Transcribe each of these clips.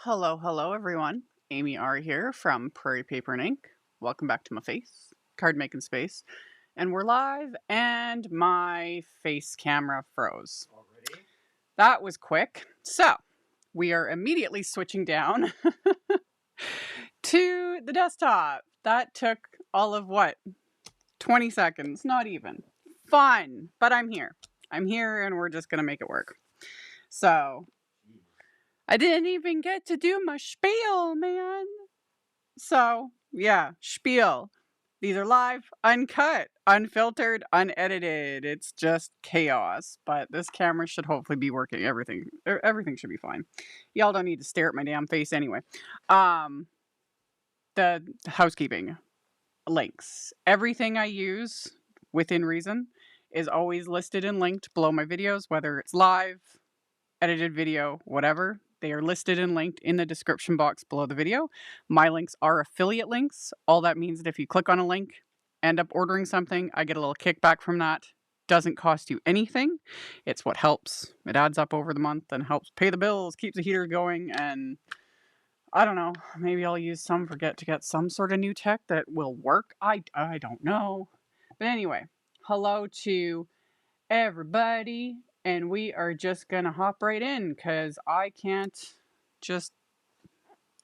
Hello, hello everyone. AmyR here from Prairie Paper and Ink. Welcome back to my face, card making space. And we're live and my face camera froze. Already? That was quick. So we are immediately switching down to the desktop. That took all of what? 20 seconds, not even. Fun, but I'm here. I'm here and we're just going to make it work. So I didn't even get to do my spiel, man. So, yeah, spiel. These are live, uncut, unfiltered, unedited. It's just chaos. But this camera should hopefully be working. Everything should be fine. Y'all don't need to stare at my damn face anyway. The housekeeping links. Everything I use within reason is always listed and linked below my videos, whether it's live, edited video, whatever. They are listed and linked in the description box below the video. My links are affiliate links. All that means that if you click on a link, end up ordering something, I get a little kickback from that. Doesn't cost you anything. It's what helps. It adds up over the month and helps pay the bills, keeps the heater going, and I don't know. Maybe I'll use some to get some sort of new tech that will work. I don't know. But anyway, hello to everybody. And we are just going to hop right in because I can't just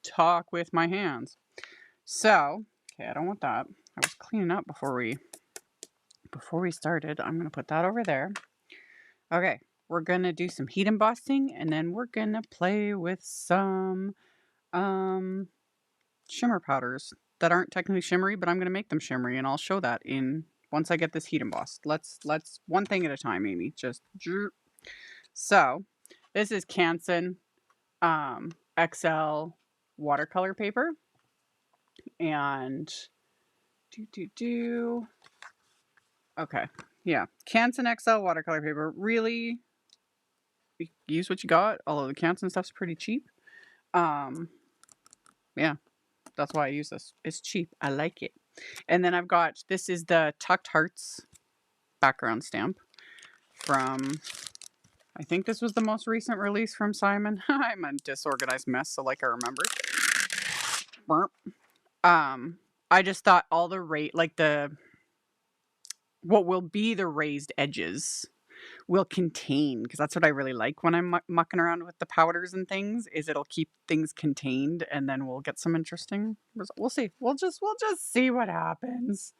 talk with my hands. So, okay, I don't want that. I was cleaning up before we started. I'm going to put that over there. Okay, we're going to do some heat embossing and then we're going to play with some shimmer powders that aren't technically shimmery, but I'm going to make them shimmery and I'll show that in once I get this heat embossed. Let's one thing at a time, Amy. Just so this is Canson XL watercolor paper, and okay, yeah, Canson XL watercolor paper. Really, use what you got. Although the Canson stuff's pretty cheap. Yeah, that's why I use this. It's cheap. I like it. And then I've got, this is the Tucked Hearts background stamp from, I think this was the most recent release from Simon. I'm a disorganized mess, so like I remember. I just thought all the what will be the raised edges will contain, because that's what I really like when I'm mucking around with the powders and things, is it'll keep things contained and then we'll get some interesting results. We'll see. We'll just see what happens.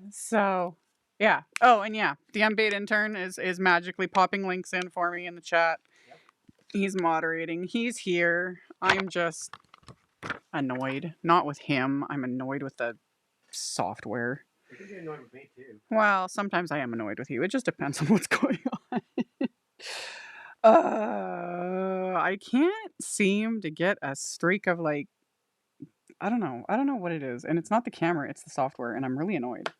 So yeah. Oh, and yeah, the unpaid intern is magically popping links in for me in the chat. Yep. He's moderating. He's here. I'm just annoyed. Not with him. I'm annoyed with the software. You can be annoyed with me too. Well, sometimes I am annoyed with you. It just depends on what's going on. I can't seem to get a streak of like, I don't know what it is. And it's not the camera, it's the software. And I'm really annoyed.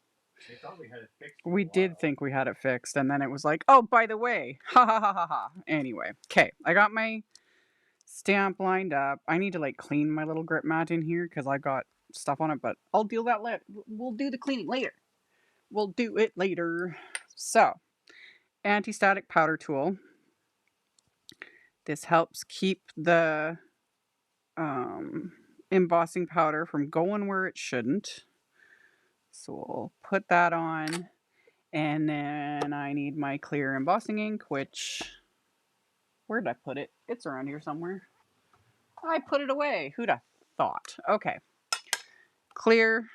They thought we had it fixed. We did think we had it fixed. And then it was like, oh, by the way, ha ha ha ha ha. Anyway, okay. I got my stamp lined up. I need to like clean my little grip mat in here because I got stuff on it, but I'll deal that later. We'll do the cleaning later. We'll do it later. So, anti-static powder tool. This helps keep the embossing powder from going where it shouldn't. So we'll put that on. And then I need my clear embossing ink, which, where did I put it? It's around here somewhere. I put it away. Who'd have thought? Okay. Clear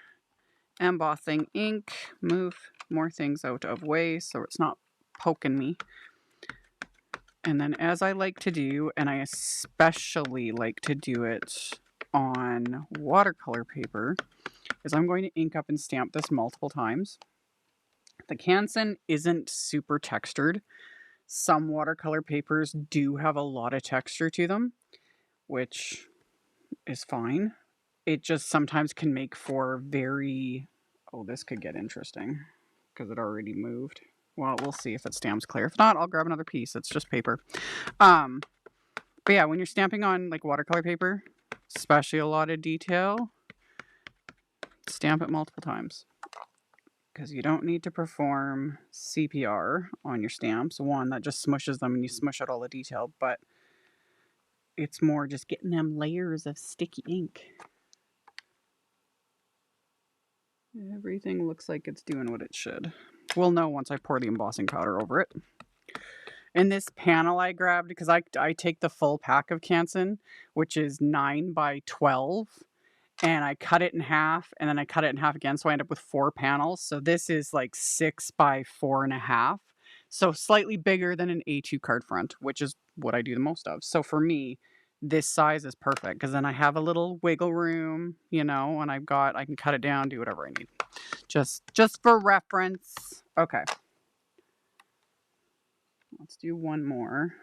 embossing ink. Move more things out of way so it's not poking me. And then, as I like to do, and I especially like to do it on watercolor paper, is I'm going to ink up and stamp this multiple times. The Canson isn't super textured. Some watercolor papers do have a lot of texture to them, which is fine. It just sometimes can make for very... Oh, this could get interesting because it already moved. Well, we'll see if it stamps clear. If not, I'll grab another piece. It's just paper. But yeah, when you're stamping on like watercolor paper, especially a lot of detail, stamp it multiple times. Because you don't need to perform CPR on your stamps. One, that just smushes them and you smush out all the detail. But It's more just getting them layers of sticky ink. Everything looks like it's doing what it should. We'll know once I pour the embossing powder over it. And this panel I grabbed because I take the full pack of Canson, which is 9 by 12, and I cut it in half, and then I cut it in half again, so I end up with 4 panels. So this is like 6 by 4.5, so slightly bigger than an A2 card front, which is what I do the most of. So for me, this size is perfect because then I have a little wiggle room, you know, and I can cut it down, do whatever I need. Just for reference. Okay. Let's do one more.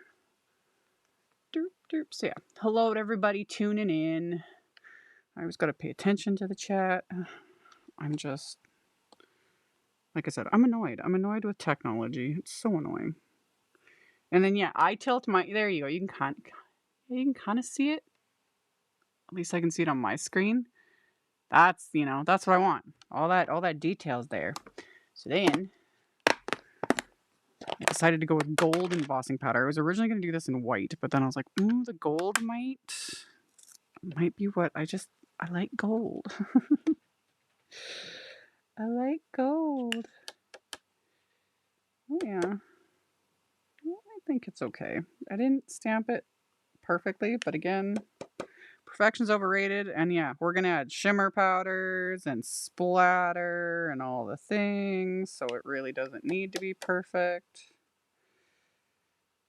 Derp, derp. So yeah, hello to everybody tuning in. I always got to pay attention to the chat. I'm just, like I said, I'm annoyed. I'm annoyed with technology. It's so annoying. And then yeah, I tilt my. There you go. You can kind of see it. At least I can see it on my screen. That's, you know, that's what I want. All that details there. So then I decided to go with gold embossing powder. I was originally going to do this in white, but then I was like, ooh, the gold might be what I like gold. I like gold. Oh yeah. Well, I think it's okay. I didn't stamp it perfectly, but again, perfection's overrated. And yeah, we're gonna add shimmer powders and splatter and all the things, so it really doesn't need to be perfect.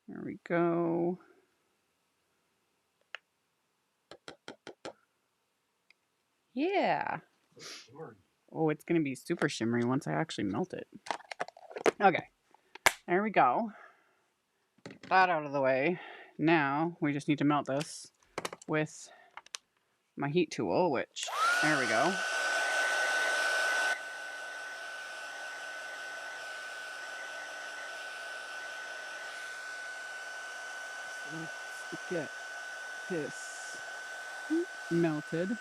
There we go. Yeah. Oh, it's gonna be super shimmery once I actually melt it. Okay. There we go. That out of the way. Now we just need to melt this with my heat tool, which, there we go. Let's get this melted.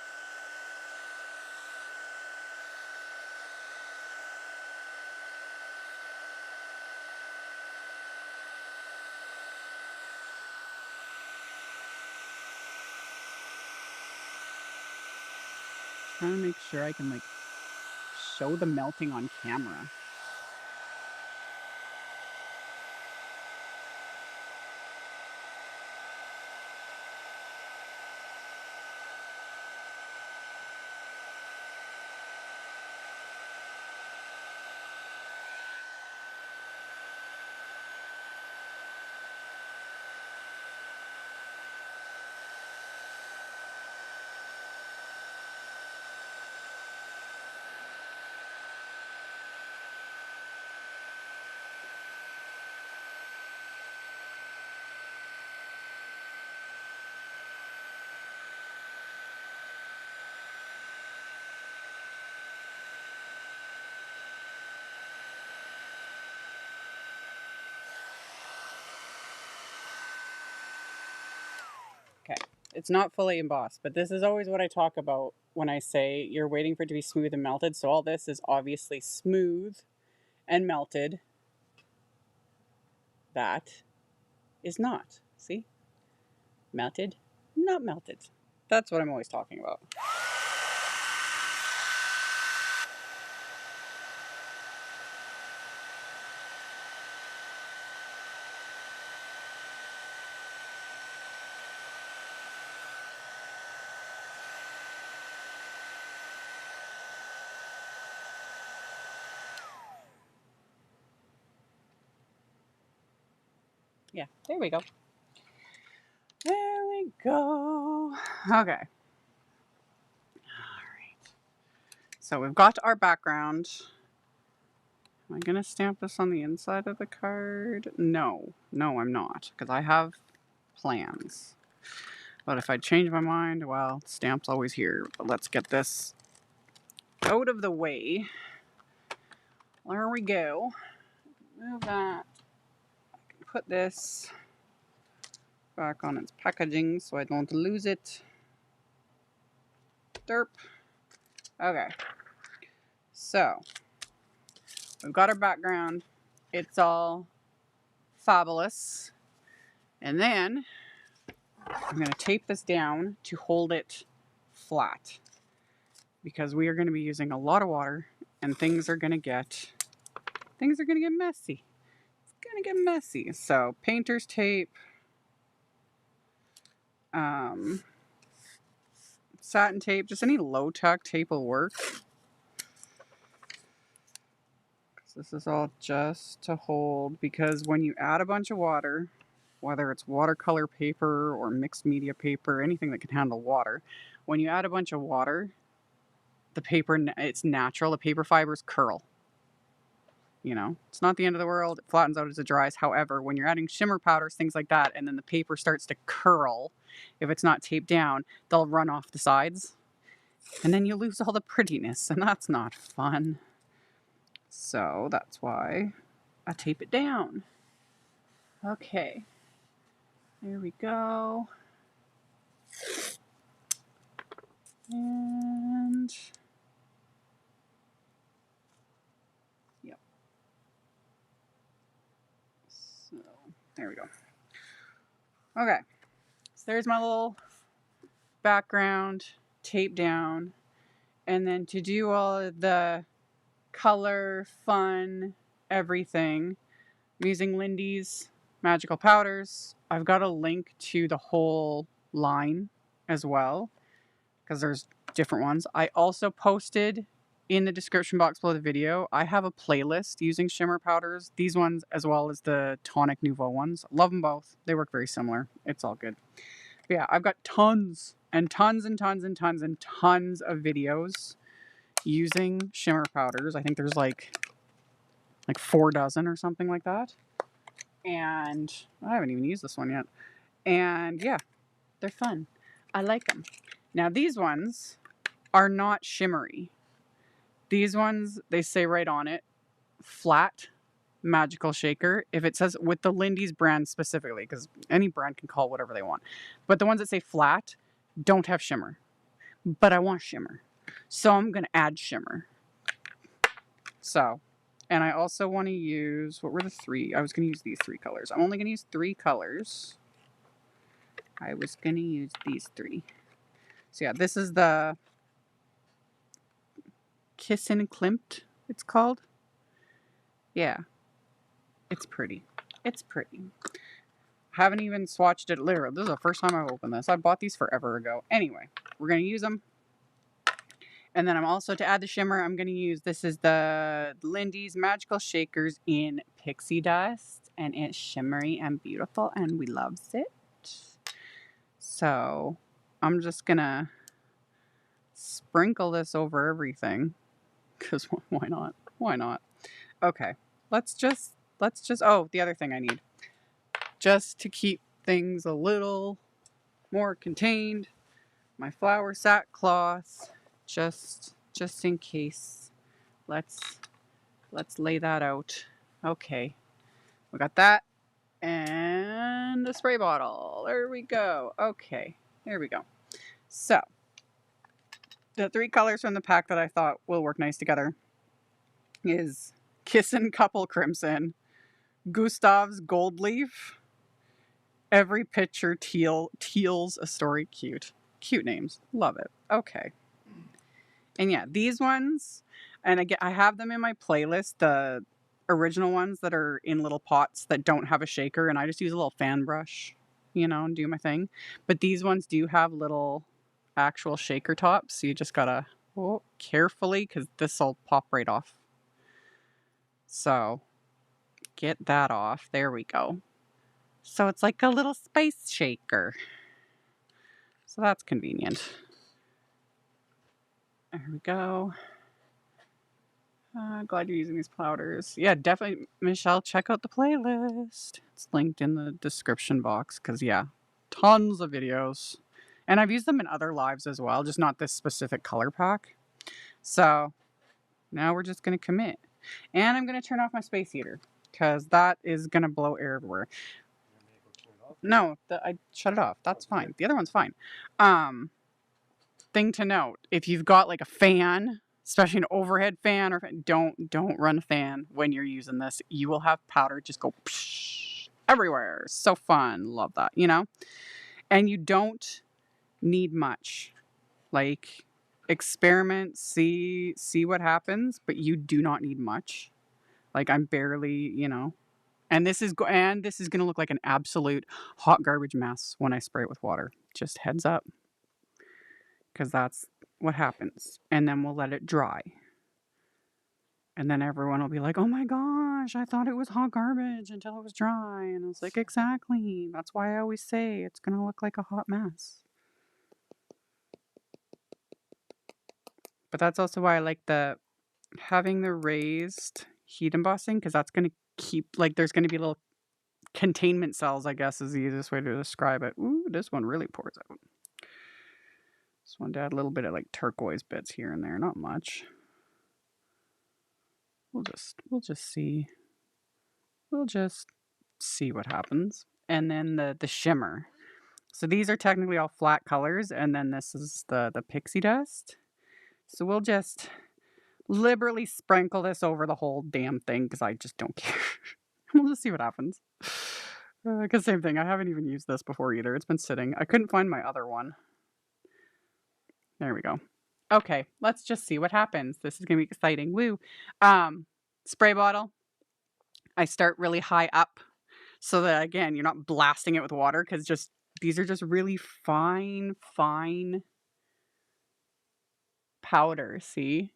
Trying to make sure I can like show the melting on camera. Okay, it's not fully embossed, but this is always what I talk about when I say you're waiting for it to be smooth and melted. So all this is obviously smooth and melted. That is not. See? Melted, not melted. That's what I'm always talking about. Yeah, there we go. There we go. Okay. All right. So we've got our background. Am I going to stamp this on the inside of the card? No. No, I'm not, because I have plans. But if I change my mind, well, stamp's always here. But let's get this out of the way. There we go. Move that. I can put this back on its packaging so I don't lose it. Derp. Okay. So, we've got our background. It's all fabulous. And then I'm going to tape this down to hold it flat because we are going to be using a lot of water and things are going to get messy. It's going to get messy. So painter's tape, satin tape, just any low tack tape will work. This is all just to hold, because when you add a bunch of water, whether it's watercolor paper or mixed media paper, anything that can handle water, when you add a bunch of water, the paper, it's natural, the paper fibers curl. You know, it's not the end of the world. It flattens out as it dries. However, when you're adding shimmer powders, things like that, and then the paper starts to curl, if it's not taped down, they'll run off the sides. And then you lose all the prettiness, and that's not fun. So that's why I tape it down. Okay. There we go. And yep. So there we go. Okay. So there's my little background tape down. And then to do all of the color, fun, everything, I'm using Lindy's magical powders. I've got a link to the whole line as well, because there's different ones. I also posted in the description box below the video, I have a playlist using shimmer powders, these ones as well as the Tonic Nouveau ones. Love them both. They work very similar. It's all good. But yeah, I've got tons and tons and tons and tons and tons of videos using shimmer powders. I think there's like 4 dozen or something like that. And I haven't even used this one yet. And yeah, they're fun. I like them. Now these ones are not shimmery. These ones, they say right on it, flat magical shaker. If it says with the Lindy's brand specifically, because any brand can call it whatever they want. But the ones that say flat don't have shimmer. But I want shimmer. So I'm going to add shimmer. So, and I also want to use, what were the 3? I was going to use these 3 colors. I'm only going to use 3 colors. I was going to use these 3. So yeah, this is the Klimt, it's called. Yeah. It's pretty. It's pretty. Haven't even swatched it. Literally, this is the first time I've opened this. I bought these forever ago. Anyway, we're going to use them. And then I'm also, to add the shimmer, I'm going to use, this is the Lindy's Magical Shakers in Pixie Dust. And it's shimmery and beautiful, and we loves it. So I'm just going to sprinkle this over everything. Because why not? Why not? Okay, let's just, oh, the other thing I need, just to keep things a little more contained, my flour sackcloth, just in case. Let's lay that out. Okay, we got that, and the spray bottle. There we go. Okay, there we go. So the 3 colors from the pack that I thought will work nice together is Kissin' Couple Crimson, Gustav's Gold Leaf, Every Picture Teal's a Story. Cute names. Love it. Okay. And yeah, these ones, and again, I have them in my playlist, the original ones that are in little pots that don't have a shaker, and I just use a little fan brush, you know, and do my thing. But these ones do have little actual shaker tops, so you just gotta carefully, because this will pop right off. So get that off. There we go. So it's like a little spice shaker. So that's convenient. There we go. Glad you're using these powders. Yeah, definitely, Michelle, check out the playlist. It's linked in the description box, because yeah, tons of videos. And I've used them in other lives as well, just not this specific color pack. So now we're just going to commit. And I'm going to turn off my space heater, because that is going to blow air everywhere. No, I shut it off. That's fine. The other one's fine. Thing to note, if you've got like a fan, especially an overhead fan, or don't run a fan when you're using this. You will have powder just go everywhere. So fun. Love that, you know? And you don't need much. Like, experiment, see what happens, but you do not need much. Like, I'm barely, you know. And this is going to look like an absolute hot garbage mess when I spray it with water. Just heads up, because that's what happens. And then we'll let it dry. And then everyone will be like, "Oh my gosh, I thought it was hot garbage until it was dry." And I was like, "Exactly. That's why I always say it's going to look like a hot mess." But that's also why I like having the raised heat embossing, because that's going to keep, like, there's going to be little containment cells, I guess is the easiest way to describe it. Ooh, this one really pours out. Just wanted to add a little bit of like turquoise bits here and there, not much. We'll just see. We'll just see what happens. And then the shimmer. So these are technically all flat colors, and then this is the pixie dust. So we'll just liberally sprinkle this over the whole damn thing because I just don't care. We'll just see what happens. Because same thing, I haven't even used this before either. It's been sitting. I couldn't find my other one. There we go. Okay, let's just see what happens. This is going to be exciting. Woo. Spray bottle. I start really high up so that, again, you're not blasting it with water because these are just really fine powder, see?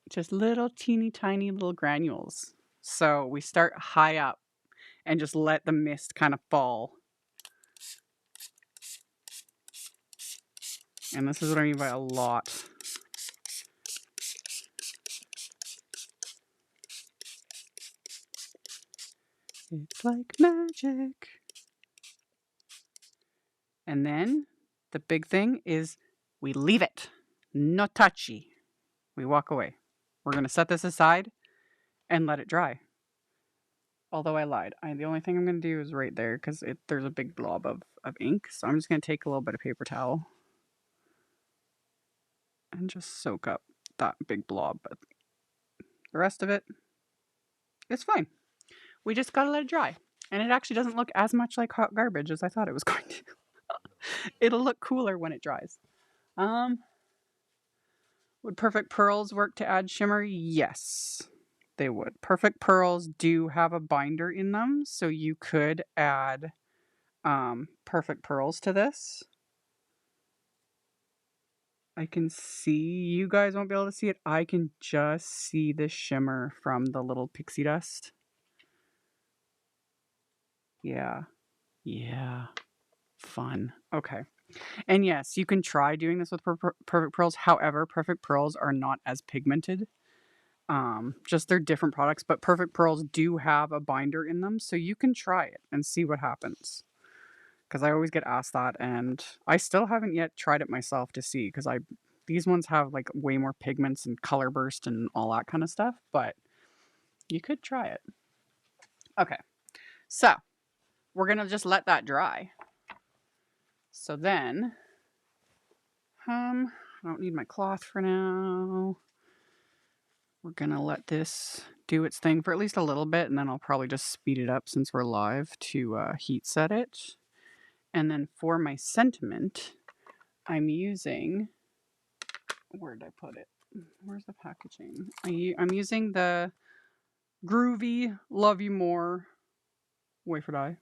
Just little teeny tiny little granules. So we start high up and just let the mist kind of fall. And this is what I mean by a lot. It's like magic. And then the big thing is we leave it. No touchy. We walk away. We're going to set this aside and let it dry. Although I lied. The only thing I'm going to do is right there because there's a big blob of ink. So I'm just going to take a little bit of paper towel and just soak up that big blob. But the rest of it, it's fine. We just got to let it dry. And it actually doesn't look as much like hot garbage as I thought it was going to. It'll look cooler when it dries. Would Perfect Pearls work to add shimmer? Yes, they would. Perfect Pearls do have a binder in them, so you could add Perfect Pearls to this. I can see, you guys won't be able to see it. I can just see the shimmer from the little pixie dust. Yeah. Fun. Okay. And yes, you can try doing this with Perfect Pearls. However, Perfect Pearls are not as pigmented. Just they're different products, but Perfect Pearls do have a binder in them, so you can try it and see what happens. Because I always get asked that, and I still haven't yet tried it myself to see, because these ones have like way more pigments and color burst and all that kind of stuff, but you could try it. Okay, so we're gonna just let that dry. So then, I don't need my cloth for now. We're gonna let this do its thing for at least a little bit, and then I'll probably just speed it up since we're live to heat set it. And then for my sentiment, I'm using, where did I put it? Where's the packaging? I'm using the Groovy Love You More wafer dye.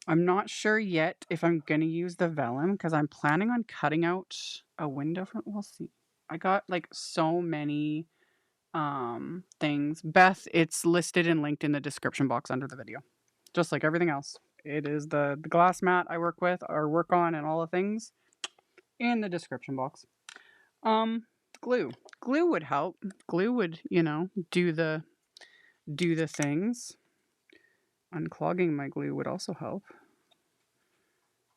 I'm not sure yet if I'm gonna use the vellum because I'm planning on cutting out a window from, we'll see. I got like so many things. Beth, it's listed and linked in the description box under the video. Just like everything else. It is the glass mat I work with or work on and all the things in the description box. Glue. Glue would help. Glue would, do the things. Unclogging my glue would also help.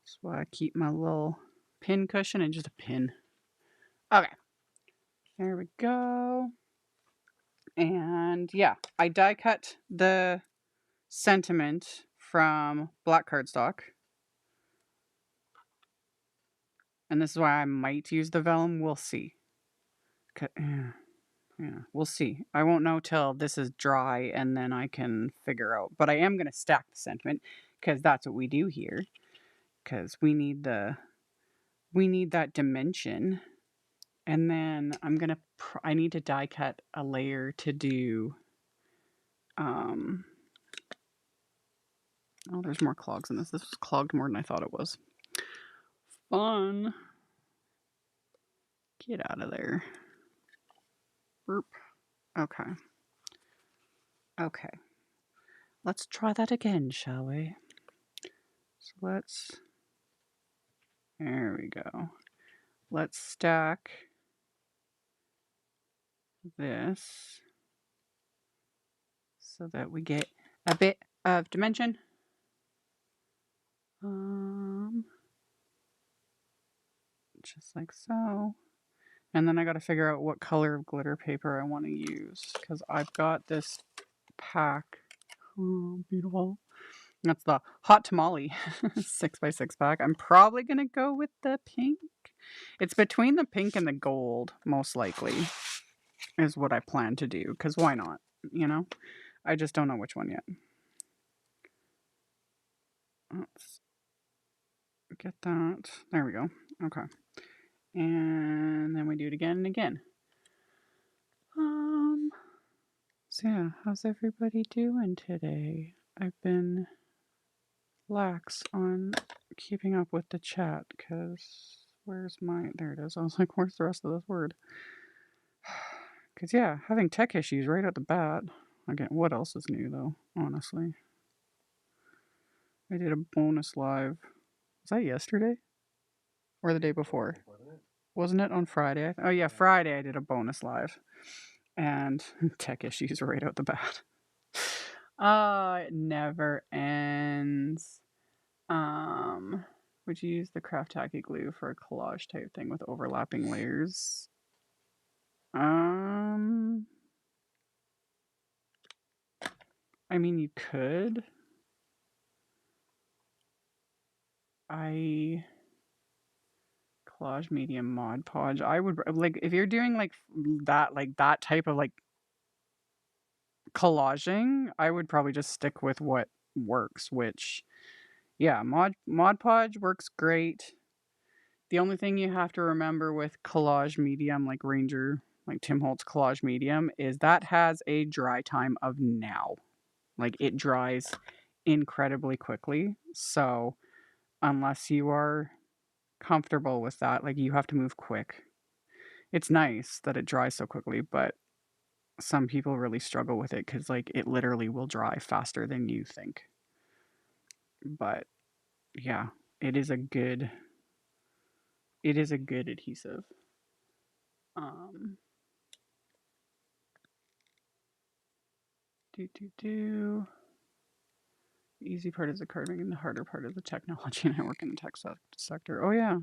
That's why I keep my little pin cushion and just a pin. Okay. There we go. And yeah, I die cut the sentiment from black cardstock. And this is why I might use the vellum. We'll see. Yeah, we'll see. I won't know till this is dry and then I can figure out. But I am going to stack the sentiment because that's what we do here. because we need that dimension. And then I need to die cut a layer to do, oh, there's more clogs in this. This was clogged more than I thought it was. Fun. Get out of there. Burp. Okay. Okay. Let's try that again, shall we? So there we go. Let's stack this so that we get a bit of dimension. Just like so. And then I got to figure out what color of glitter paper I want to use because I've got this pack. Oh, beautiful. That's the Hot Tamale 6x6 pack. I'm probably going to go with the pink. It's between the pink and the gold, most likely, is what I plan to do. Because why not? You know? I just don't know which one yet. Let's get that. There we go. Okay. And then we do it again and again. So yeah, how's everybody doing today? I've been lax on keeping up with the chat because there it is. I was like, where's the rest of this word? Because yeah, having tech issues right at the bat. Again, what else is new though, honestly? I did a bonus live. Was that yesterday? Or the day before? Wasn't it on Friday? Oh yeah, Friday I did a bonus live. And tech issues right out the bat. It never ends. Would you use the craft tacky glue for a collage type thing with overlapping layers? I mean, you could. Collage medium Mod Podge. I would like if you're doing like that type of like collaging, I would probably just stick with what works, which yeah, Mod Podge works great. The only thing you have to remember with collage medium like Ranger, like Tim Holtz collage medium, is that has a dry time of now. Like it dries incredibly quickly. So unless you are comfortable with that, like you have to move quick. It's nice that it dries so quickly, but some people really struggle with it because like it literally will dry faster than you think. But yeah, it is a good adhesive. The easy part is the card making, the harder part is the technology, and I work in the tech sector. Oh yeah,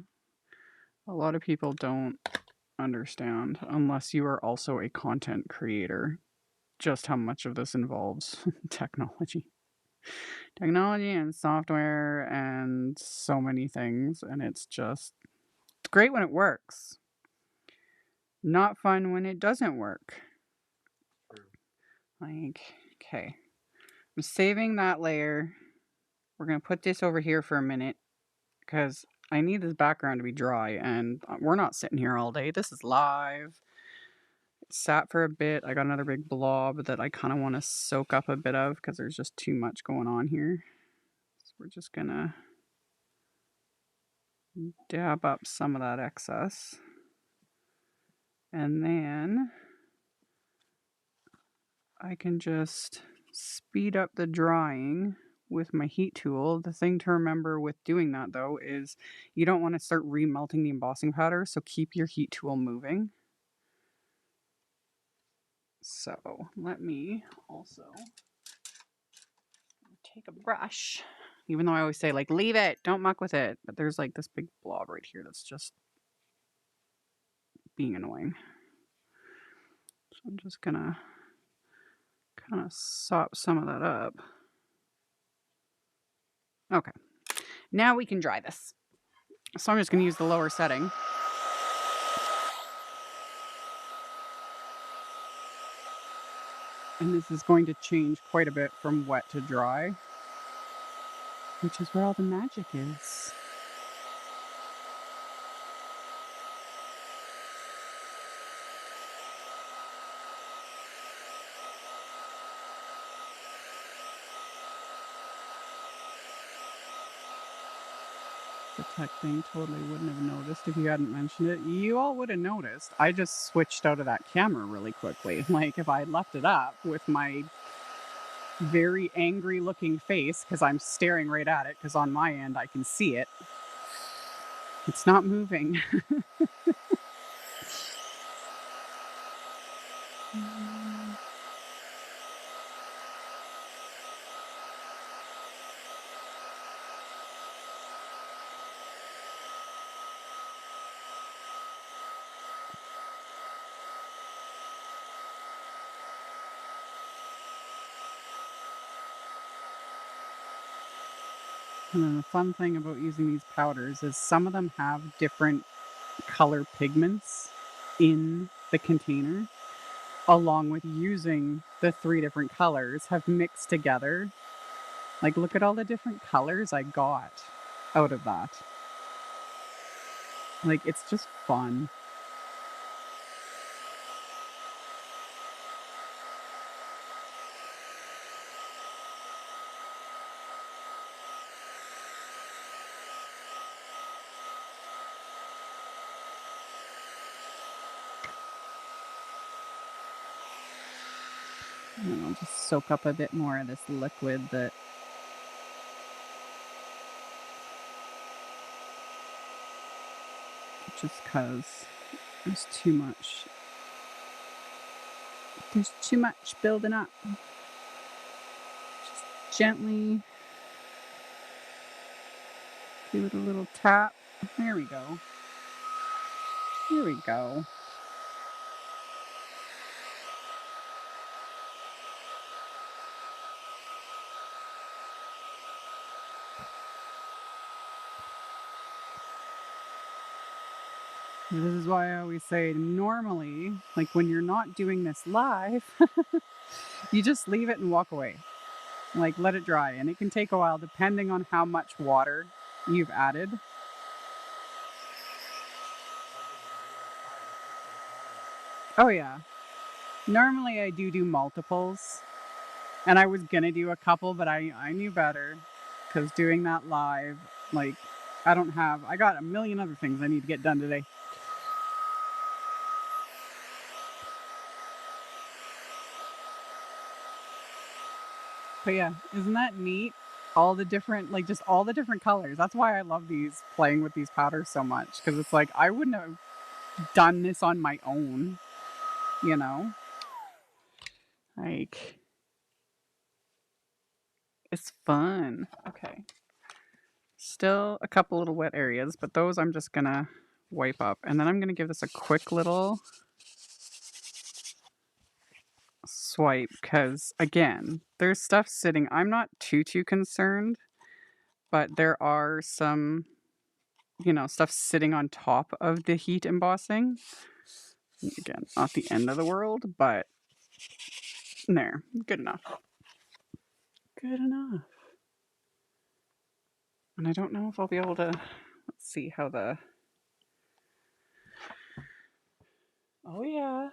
a lot of people don't understand unless you are also a content creator just how much of this involves technology and software and so many things, and it's great when it works, not fun when it doesn't work. Like, okay, I'm saving that layer. We're gonna put this over here for a minute because I need this background to be dry, and we're not sitting here all day. This is live. It sat for a bit. I got another big blob that I kind of want to soak up a bit of because there's just too much going on here. So we're just gonna dab up some of that excess. And then I can just speed up the drying with my heat tool. The thing to remember with doing that though is you don't want to start remelting the embossing powder, so keep your heat tool moving. So let me also take a brush, even though I always say like leave it, don't muck with it, but there's like this big blob right here that's just being annoying. So I'm just gonna kind of sop some of that up. Okay, now we can dry this. So I'm just gonna use the lower setting. And this is going to change quite a bit from wet to dry, which is where all the magic is. The tech thing totally wouldn't have noticed if you hadn't mentioned it. You all would have noticed. I just switched out of that camera really quickly. Like, if I had left it up with my very angry looking face, because I'm staring right at it, because on my end I can see it. It's not moving. And then the fun thing about using these powders is some of them have different color pigments in the container, along with using the 3 different colors have mixed together. Like, look at all the different colors I got out of that. Like, it's just fun. And then I'll just soak up a bit more of this liquid that just because there's too much. There's too much building up. Just gently give it a little tap. There we go. Here we go. This is why I always say normally, like when you're not doing this live, you just leave it and walk away. Like, let it dry, and it can take a while depending on how much water you've added. Oh yeah. Normally I do multiples, and I was gonna do a couple, but I knew better, because doing that live, like, I got a million other things I need to get done today. But yeah, isn't that neat? All the different, like, just all the different colors. That's why I love playing with these powders so much, because it's like, I wouldn't have done this on my own, you know? Like, it's fun. Okay. Still a couple little wet areas, but those I'm just gonna wipe up. And then I'm gonna give this a quick little swipe, because again, there's stuff sitting. I'm not too concerned, but there are some, stuff sitting on top of the heat embossing. Again, not the end of the world, but there, good enough. Good enough. And I don't know if I'll be able to, let's see how oh yeah.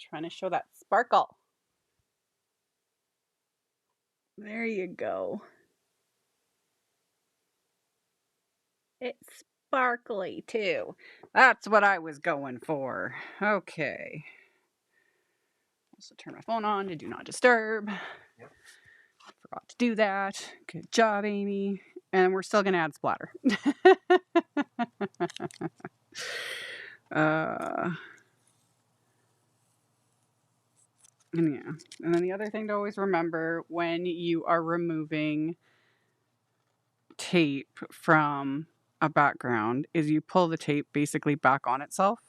Trying to show that sparkle. There you go. It's sparkly too. That's what I was going for. Okay. Also turn my phone on to do not disturb. Yep. Forgot to do that. Good job, Amy. And we're still gonna add splatter. And yeah. And then the other thing to always remember when you are removing tape from a background is you pull the tape basically back on itself.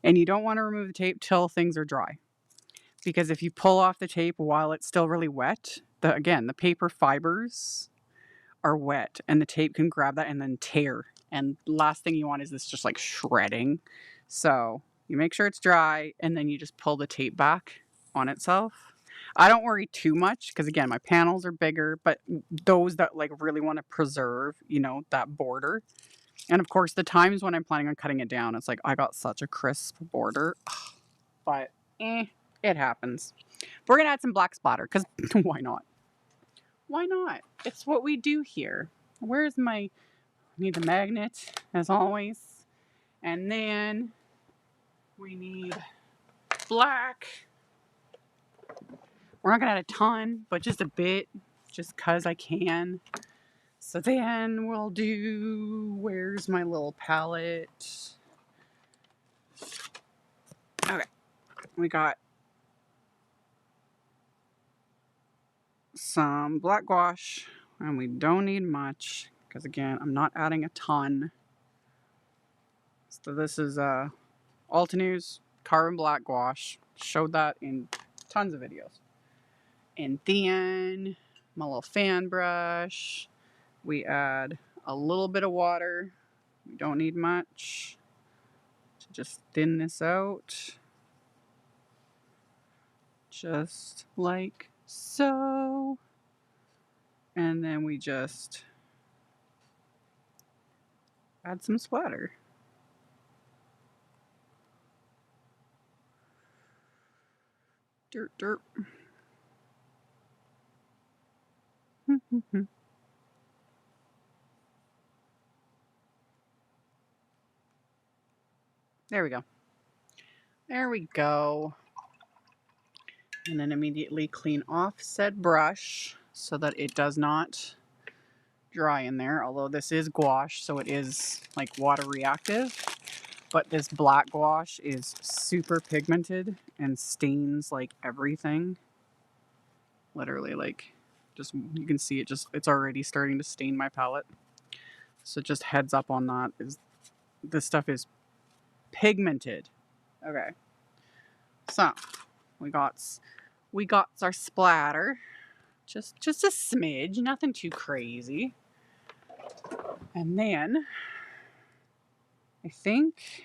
And you don't want to remove the tape till things are dry. Because if you pull off the tape while it's still really wet, the paper fibers are wet and the tape can grab that and then tear. And the last thing you want is this just like shredding. So you make sure it's dry and then you just pull the tape back on itself. I don't worry too much because again, my panels are bigger, but those that like really want to preserve, that border. And of course, the times when I'm planning on cutting it down, it's like I got such a crisp border. But it happens. We're going to add some black splatter because why not? Why not? It's what we do here. Where's my... Need the magnet, as always. And then we need black. We're not gonna add a ton, but just a bit, just cause I can. So then we'll do, where's my little palette? Okay, we got some black gouache, and we don't need much, because again, I'm not adding a ton. So this is Altenew's Carbon Black Gouache. Showed that in tons of videos. And then my little fan brush. We add a little bit of water. We don't need much. To just thin this out. Just like so. And then we just add some splatter. Dirt, dirt. There we go. There we go. And then immediately clean off said brush so that it does not dry in there. Although this is gouache, so it is like water reactive. But this black gouache is super pigmented and stains like everything. Literally, like, just you can see it it's already starting to stain my palette. So just heads up on that, is this stuff is pigmented. Okay. So we got our splatter. Just a smidge, nothing too crazy. And then I think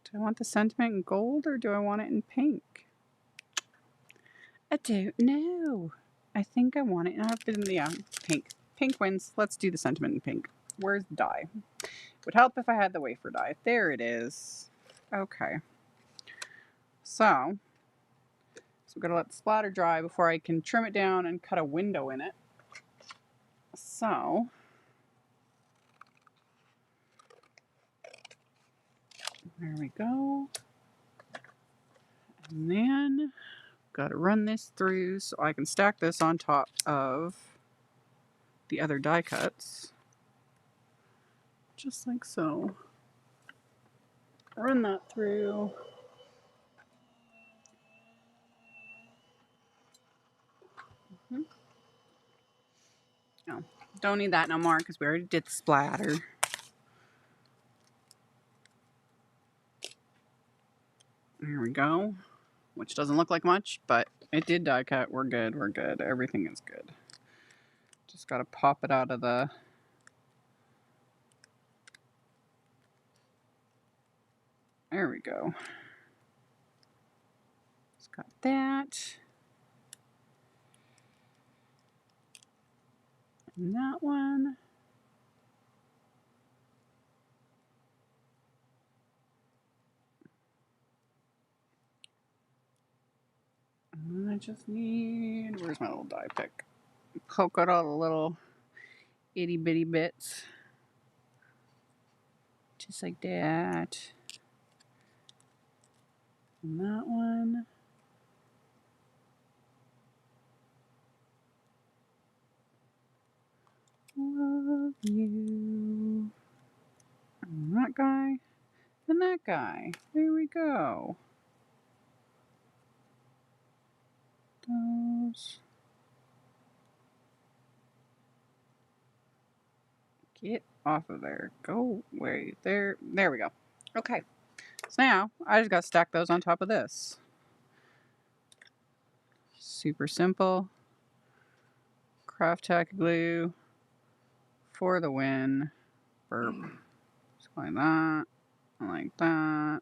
do I want the sentiment in gold or do I want it in pink? I don't know. I think I want it in pink. Pink wins. Let's do the sentiment in pink. Where's the dye? Would help if I had the wafer dye. There it is. Okay. So we're gonna let the splatter dry before I can trim it down and cut a window in it. So there we go. And then gotta run this through so I can stack this on top of the other die cuts. Just like so. Run that through. No, don't need that no more because we already did the splatter. There we go. Which doesn't look like much, but it did die cut. We're good. We're good. Everything is good. Just gotta pop it out of the... There we go. Just got that. And that one. And I just need... Where's my little die pick? Poke out all the little itty bitty bits. Just like that. And that one. Love you. And that guy. And that guy. There we go. Those. Get off of there. Go away. There we go. Okay. So now I just got to stack those on top of this. Super simple. Craft tacky glue for the win. Burp. Just like that. And like that.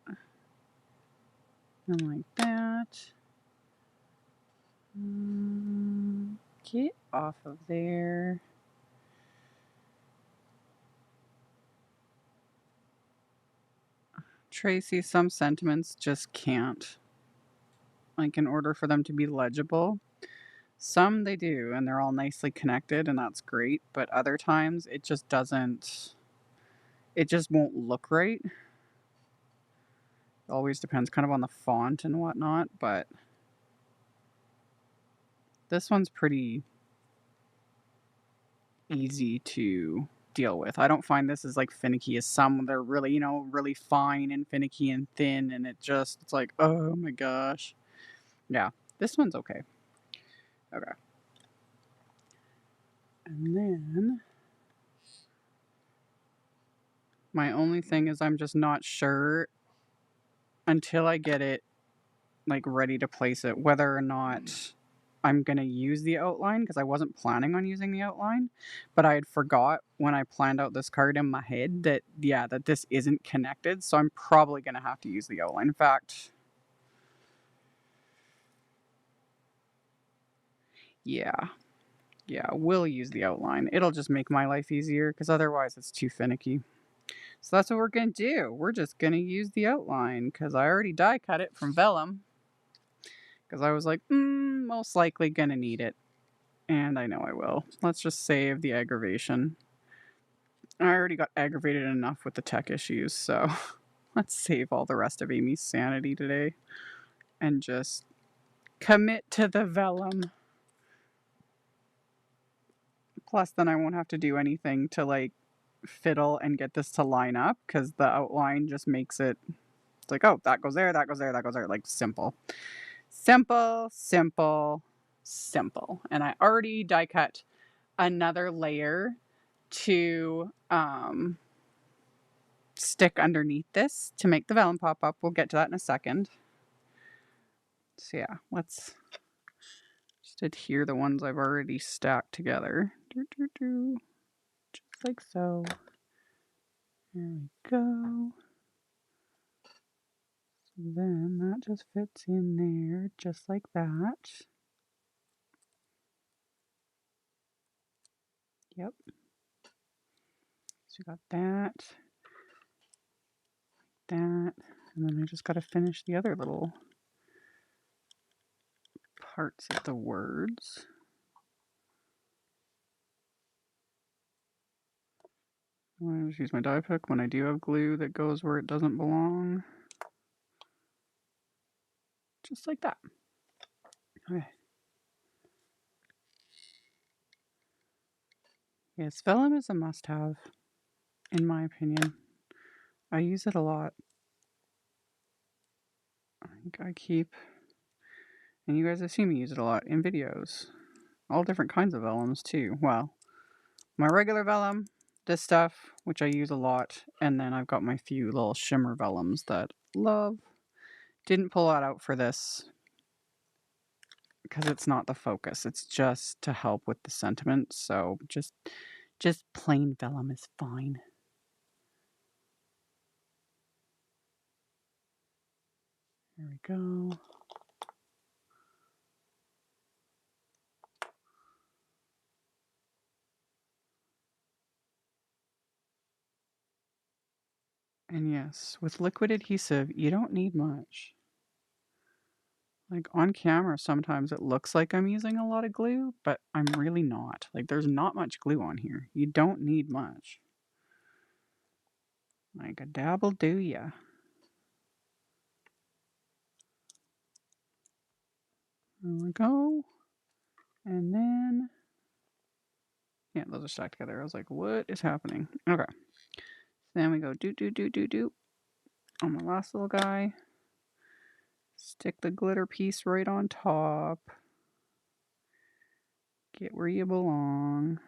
And like that. Get off of there. Tracy, some sentiments just can't. like in order for them to be legible. Some they do, and they're all nicely connected, and that's great. But other times it just doesn't, it just won't look right. It always depends kind of on the font and whatnot, but this one's pretty easy to deal with. I don't find this as like finicky as some. They're really, really fine and finicky and thin, and it's like, oh my gosh. Yeah, this one's okay. Okay. And then my only thing is I'm just not sure until I get it like ready to place it whether or not I'm going to use the outline, because I wasn't planning on using the outline, but I had forgot when I planned out this card in my head that, yeah, that this isn't connected. So I'm probably going to have to use the outline. In fact, yeah, we'll use the outline. It'll just make my life easier because otherwise it's too finicky. So that's what we're going to do. We're just going to use the outline because I already die cut it from vellum because I was like, most likely going to need it. And I know I will. Let's just save the aggravation. I already got aggravated enough with the tech issues, so let's save all the rest of Amy's sanity today and just commit to the vellum. Plus, then I won't have to do anything to like fiddle and get this to line up because the outline just makes it, it's like, oh, that goes there, that goes there, that goes there. Like simple. Simple, simple, simple. And I already die cut another layer to stick underneath this to make the vellum pop up. We'll get to that in a second. So yeah, let's just adhere the ones I've already stacked together. Just like so. There we go. So then that just fits in there just like that. Yep. So we got that, and then I just got to finish the other little parts of the words. I just use my die pick when I do have glue that goes where it doesn't belong. Just like that. Okay. Yes, vellum is a must-have, in my opinion. I use it a lot. I keep, and you guys have seen me use it a lot in videos. All different kinds of vellums too. Well, my regular vellum, this stuff, which I use a lot, and then I've got my few little shimmer vellums that love. Didn't pull that out for this because it's not the focus. It's just to help with the sentiment. So just plain vellum is fine. There we go. And yes, with liquid adhesive, you don't need much. Like on camera, sometimes it looks like I'm using a lot of glue, but I'm really not. Like there's not much glue on here. You don't need much. Like a dabble do ya. There we go. And then, yeah, those are stacked together. I was like, what is happening? Okay. Then we go do on my last little guy. Stick the glitter piece right on top. Get where you belong.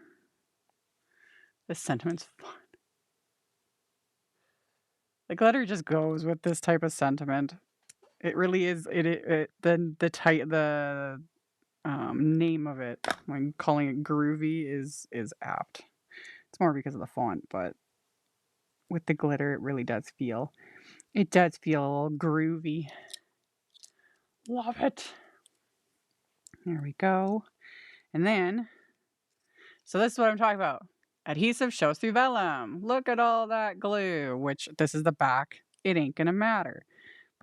This sentiment's fun. The glitter just goes with this type of sentiment. It really is. The name of it, when calling it groovy, is apt. It's more because of the font, but with the glitter, it really does feel. It does feel groovy. Love it. There we go. And then, so this is what I'm talking about. Adhesive shows through vellum. Look at all that glue, which this is the back. It ain't gonna matter.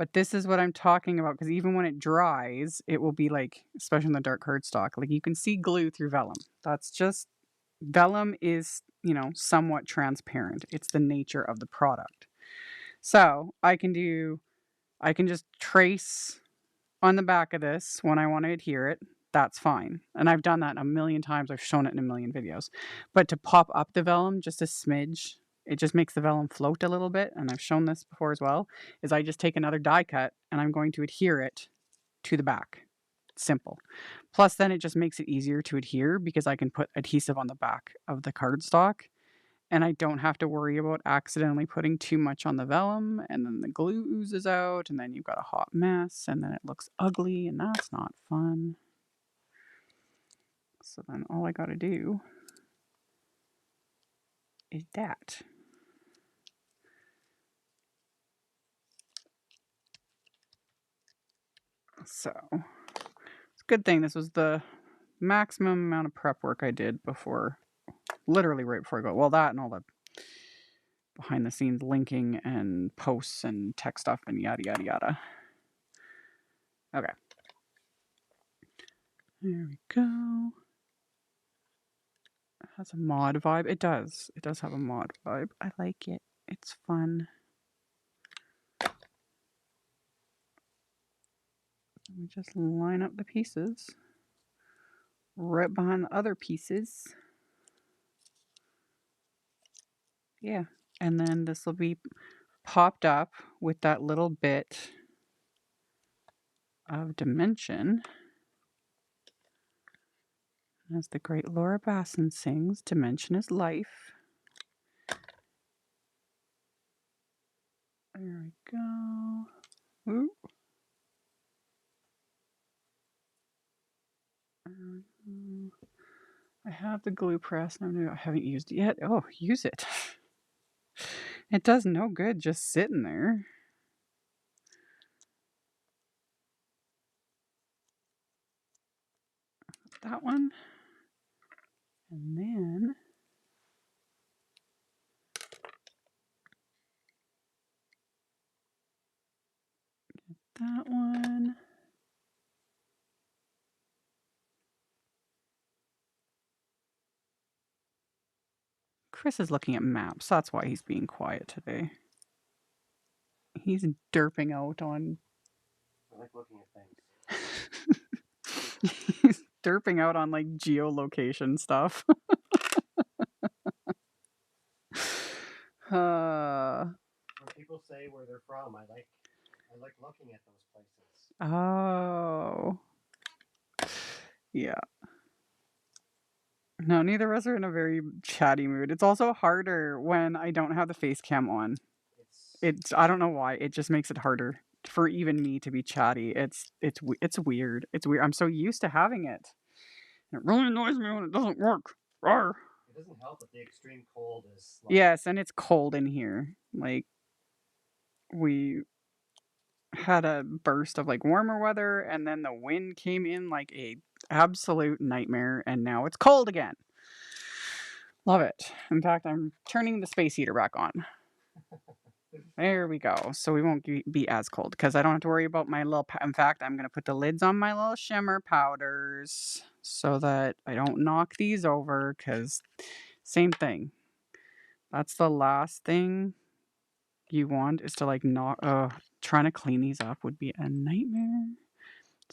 But this is what I'm talking about, because even when it dries, it will be like, especially in the dark cardstock, like you can see glue through vellum. That's just, vellum is, you know, somewhat transparent. It's the nature of the product. So I can just trace on the back of this when I want to adhere it. That's fine. And I've done that a million times. I've shown it in a million videos. But to pop up the vellum just a smidge, it just makes the vellum float a little bit. And I've shown this before as well, is I just take another die cut and I'm going to adhere it to the back. Simple. Plus then it just makes it easier to adhere because I can put adhesive on the back of the cardstock. And I don't have to worry about accidentally putting too much on the vellum, and then the glue oozes out, and then you've got a hot mess, and then it looks ugly, and that's not fun. So then all I gotta do is that. So it's a good thing this was the maximum amount of prep work I did before, literally right before I go. Well, that and all the behind the scenes linking and posts and tech stuff and yada yada yada. Okay. There we go. It has a mod vibe. It does. It does have a mod vibe. I like it. It's fun. We just line up the pieces right behind the other pieces. Yeah. And then this will be popped up with that little bit of dimension. As the great Laura Basson sings, dimension is life. There we go. Ooh. I have the glue press. I haven't used it yet. Oh, use it. It does no good just sitting there. That one. And then that one. Chris is looking at maps. That's why he's being quiet today. He's derping out on... I like looking at things. He's derping out on like geolocation stuff. When people say where they're from, I like looking at those places. Oh. Yeah. No, neither of us are in a very chatty mood. It's also harder when I don't have the face cam on. It's I don't know why. It just makes it harder for even me to be chatty. It's weird. It's weird. I'm so used to having it. It really annoys me when it doesn't work. Rawr. It doesn't help that the extreme cold is... Like... Yes, and it's cold in here. Like, we had a burst of like warmer weather, and then the wind came in like a absolute nightmare, and now it's cold again. Love it. In fact, I'm turning the space heater back on. There we go. So we won't be as cold because I don't have to worry about my little... In fact, I'm going to put the lids on my little shimmer powders so that I don't knock these over, because same thing. That's the last thing you want, is to like knock... trying to clean these up would be a nightmare.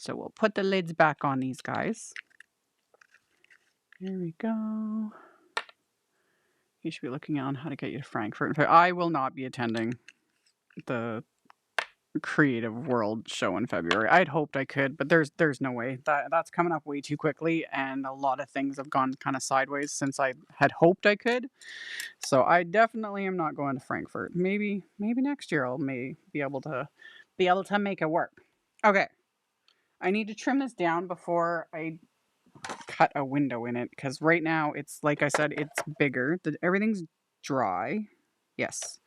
So we'll put the lids back on these guys. There we go. You should be looking on how to get you to Frankfurt. In fact, I will not be attending the Creative World show in February. I'd hoped I could, but there's no way. That's coming up way too quickly, and a lot of things have gone kind of sideways since I had hoped I could. So I definitely am not going to Frankfurt. Maybe next year I'll be able to make it work. Okay. I need to trim this down before I cut a window in it, because right now it's, like I said, it's bigger. Everything's dry. Yes.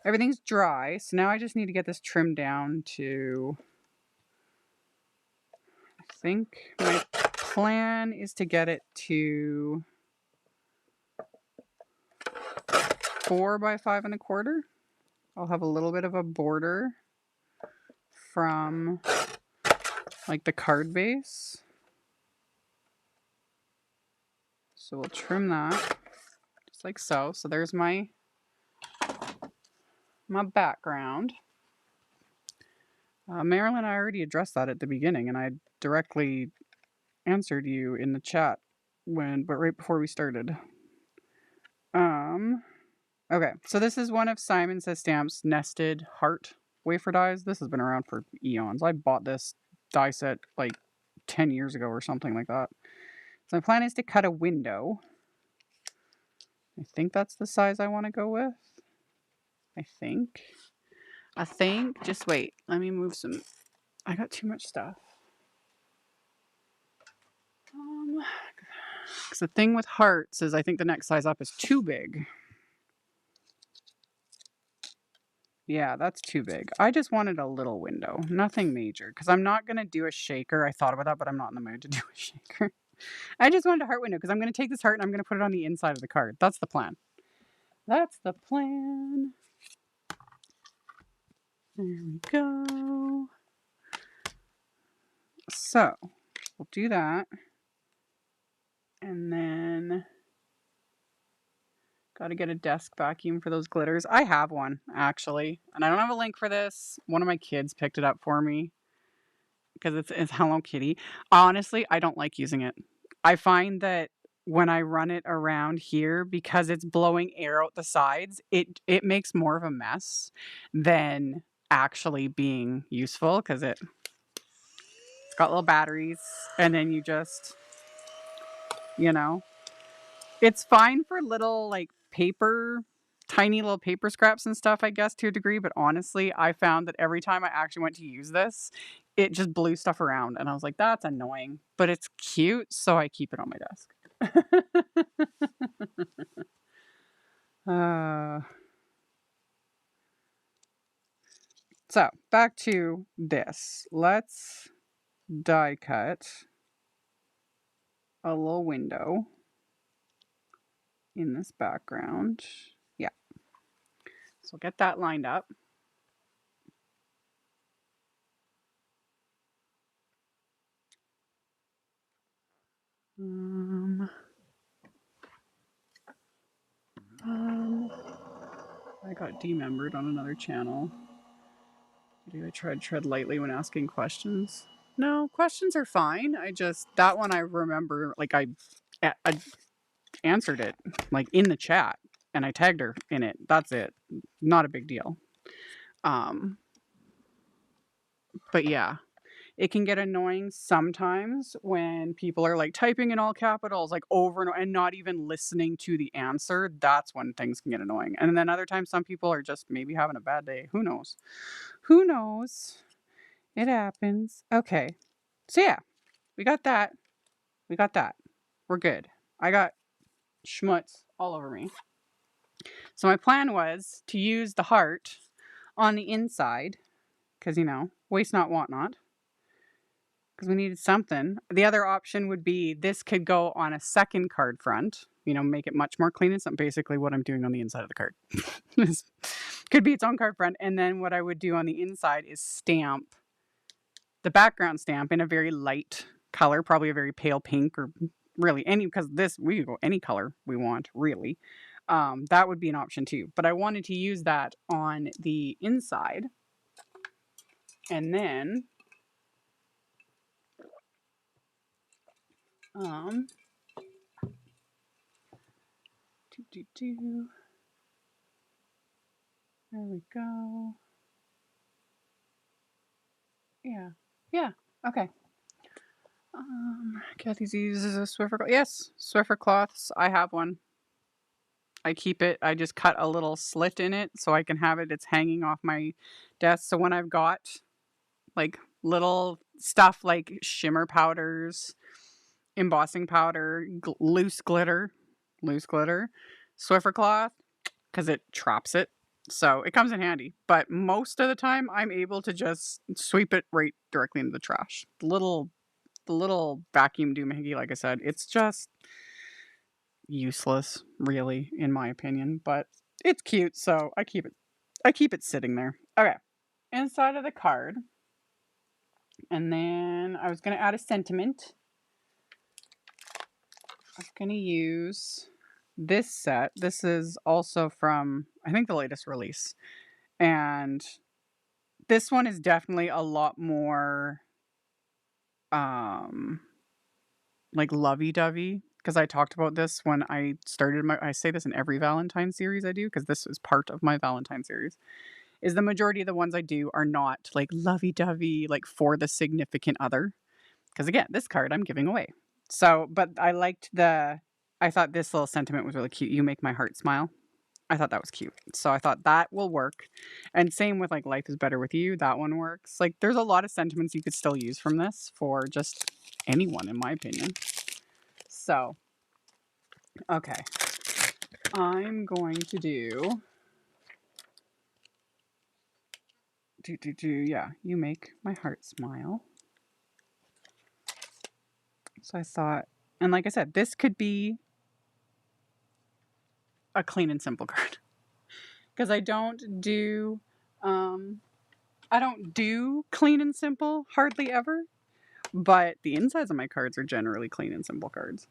Everything's dry. So now I just need to get this trimmed down to... I think my plan is to get it to 4 by 5 1/4. I'll have a little bit of a border from like the card base. So we'll trim that just like so. So there's my background. Marilyn, I already addressed that at the beginning, and I directly answered you in the chat but right before we started. Okay, so this is one of Simon Says Stamp's nested heart wafer dies. This has been around for eons. I bought this die set like 10 years ago or something like that. So my plan is to cut a window. I think that's the size I want to go with. I think. Just wait. Let me move some. I got too much stuff. Because the thing with hearts is I think the next size up is too big. Yeah, that's too big. I just wanted a little window. Nothing major. Because I'm not going to do a shaker. I thought about that, but I'm not in the mood to do a shaker. I just wanted a heart window because I'm going to take this heart and I'm going to put it on the inside of the card. That's the plan. That's the plan. There we go. So, we'll do that. And then got to get a desk vacuum for those glitters. I have one, actually. And I don't have a link for this. One of my kids picked it up for me because it's Hello Kitty. Honestly, I don't like using it. I find that when I run it around here, because it's blowing air out the sides, it makes more of a mess than actually being useful because it's got little batteries and then you just, it's fine for little like tiny little paper scraps and stuff, I guess, to a degree. But honestly, I found that every time I actually went to use this, it just blew stuff around. And I was like, that's annoying, but it's cute. So I keep it on my desk. So back to this. Let's die cut a little window in this background. Yeah. So get that lined up. I got demembered on another channel. Do I try to tread lightly when asking questions? No, questions are fine. That one I remember, like I answered it like in the chat and I tagged her in it. That's it. Not a big deal. But yeah, it can get annoying sometimes when people are like typing in all capitals like over and not even listening to the answer. That's when things can get annoying. And then other times some people are just maybe having a bad day. Who knows? Who knows? It happens. Okay. So yeah, we got that. We're good. I got schmutz all over me. So my plan was to use the heart on the inside because, waste not, want not. Because we needed something. The other option would be this could go on a second card front, make it much more clean. It's basically what I'm doing on the inside of the card. This could be its own card front. And then what I would do on the inside is stamp the background stamp in a very light color, probably a very pale pink or really because we could go any color we want, really. That would be an option too. But I wanted to use that on the inside. And then there we go. Yeah. Okay. Kathy uses a Swiffer cloth. Yes, Swiffer cloths. I have one. I keep it. I just cut a little slit in it so I can have it. It's hanging off my desk. So when I've got like little stuff like shimmer powders, embossing powder, loose glitter, Swiffer cloth, because it traps it. So it comes in handy. But most of the time, I'm able to just sweep it right directly into the trash. The little vacuum doohickey, like I said, it's just useless, really, in my opinion. But it's cute, so I keep it sitting there. Okay, inside of the card, And then I was going to add a sentiment. I'm going to use this set. This is also from, I think, the latest release. And this one is definitely a lot more like lovey-dovey, because I talked about this when I started I say this in every Valentine series I do, because this is part of my Valentine series, is the majority of the ones I do are not like lovey-dovey, like for the significant other. Because again, this card I'm giving away. So, but I thought this little sentiment was really cute. You make my heart smile. I thought that was cute. So I thought that will work. And same with like life is better with you. That one works. Like there's a lot of sentiments you could still use from this for just anyone, in my opinion. So, okay. I'm going to yeah, you make my heart smile. So I thought, and like I said, this could be a clean and simple card. Because I don't do clean and simple hardly ever, but the insides of my cards are generally clean and simple cards.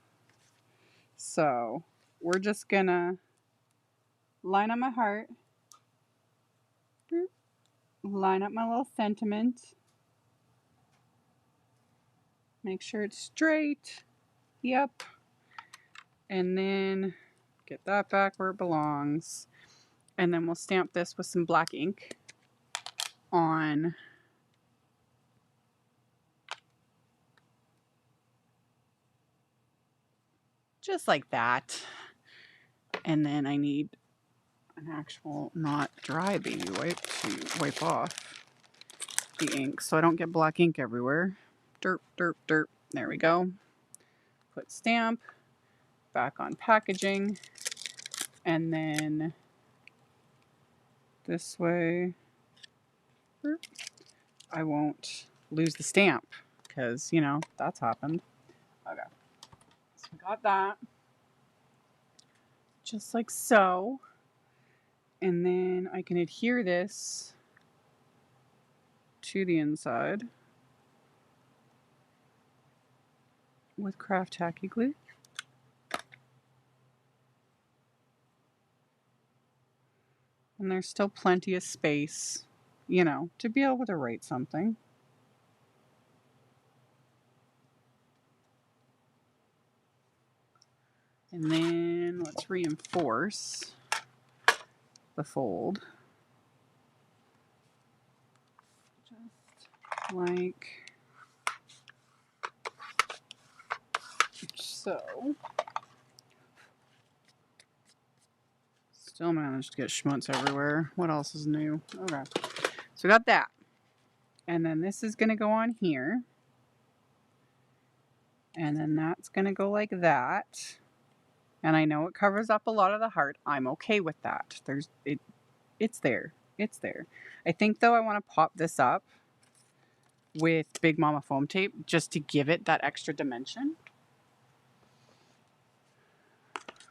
So we're just gonna line up my heart, line up my little sentiment, make sure it's straight. Yep. And then get that back where it belongs. And then we'll stamp this with some black ink on just like that. And then I need an actual not dry baby wipe to wipe off the ink so I don't get black ink everywhere. Derp, derp, derp. There we go. Put stamp back on packaging, and then this way I won't lose the stamp because, you know, that's happened. Okay. So we got that. Just like so. And then I can adhere this to the inside with craft tacky glue. And there's still plenty of space, you know, to be able to write something. And then let's reinforce the fold. Just like so. Still managed to get schmutz everywhere. What else is new? Okay. So we got that. And then this is going to go on here. And then that's going to go like that. And I know it covers up a lot of the heart. I'm okay with that. It's there. It's there. I think though I want to pop this up with Big Mama foam tape just to give it that extra dimension.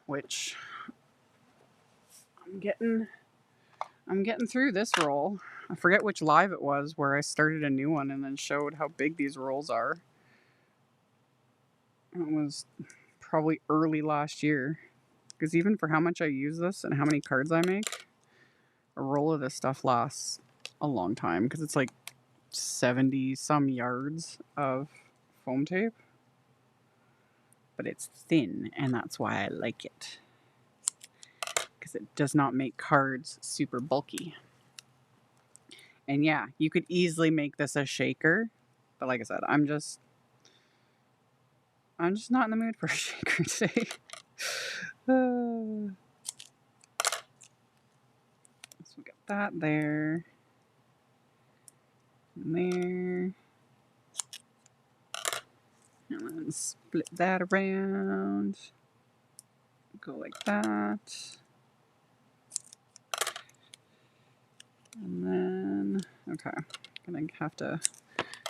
Which I'm getting through this roll. I forget which live it was where I started a new one and then showed how big these rolls are. It was probably early last year. Because even for how much I use this and how many cards I make, a roll of this stuff lasts a long time because it's like 70 some yards of foam tape. But it's thin and that's why I like it. Because it does not make cards super bulky. And yeah, you could easily make this a shaker. But like I said, I'm just not in the mood for a shaker today. So we got that there. And there. And then split that around. Go like that. And then, okay. I'm gonna have to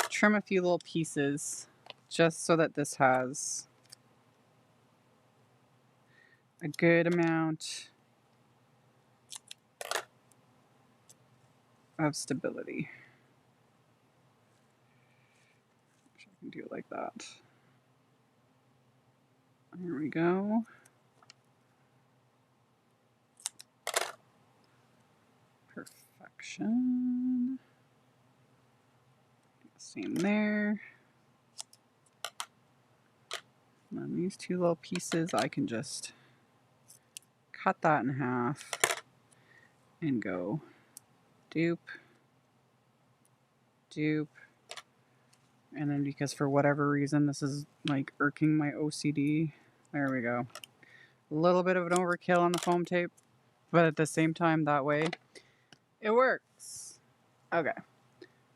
trim a few little pieces just so that this has a good amount of stability. Do it like that. There we go. Perfection. Same there. And then these two little pieces, I can just cut that in half and go dupe, dupe. And then because for whatever reason this is like irking my OCD, there we go. A little bit of an overkill on the foam tape, but at the same time that way it works. Okay,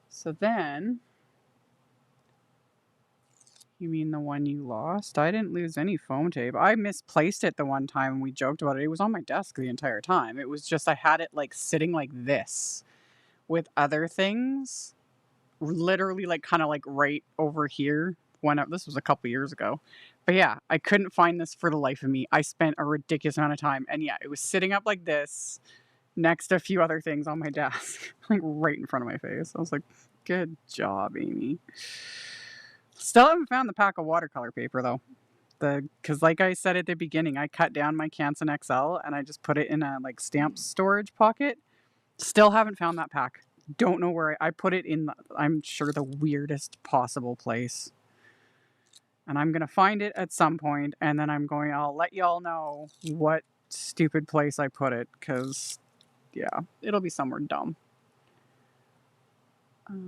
so then, you mean the one you lost? I didn't lose any foam tape. I misplaced it the one time and we joked about it. It was on my desk the entire time. It was just I had it like sitting like this with other things. Literally like kind of like right over here. This was a couple years ago. But yeah, I couldn't find this for the life of me. I spent a ridiculous amount of time. And yeah, it was sitting up like this next to a few other things on my desk. Like right in front of my face. I was like, good job, Amy. Still haven't found the pack of watercolor paper though. Because like I said at the beginning, I cut down my Canson XL and I just put it in a like stamp storage pocket. Still haven't found that pack. Don't know where I put it in, I'm sure the weirdest possible place. And I'm going to find it at some point and then I'll let y'all know what stupid place I put it. Because, yeah, it'll be somewhere dumb. There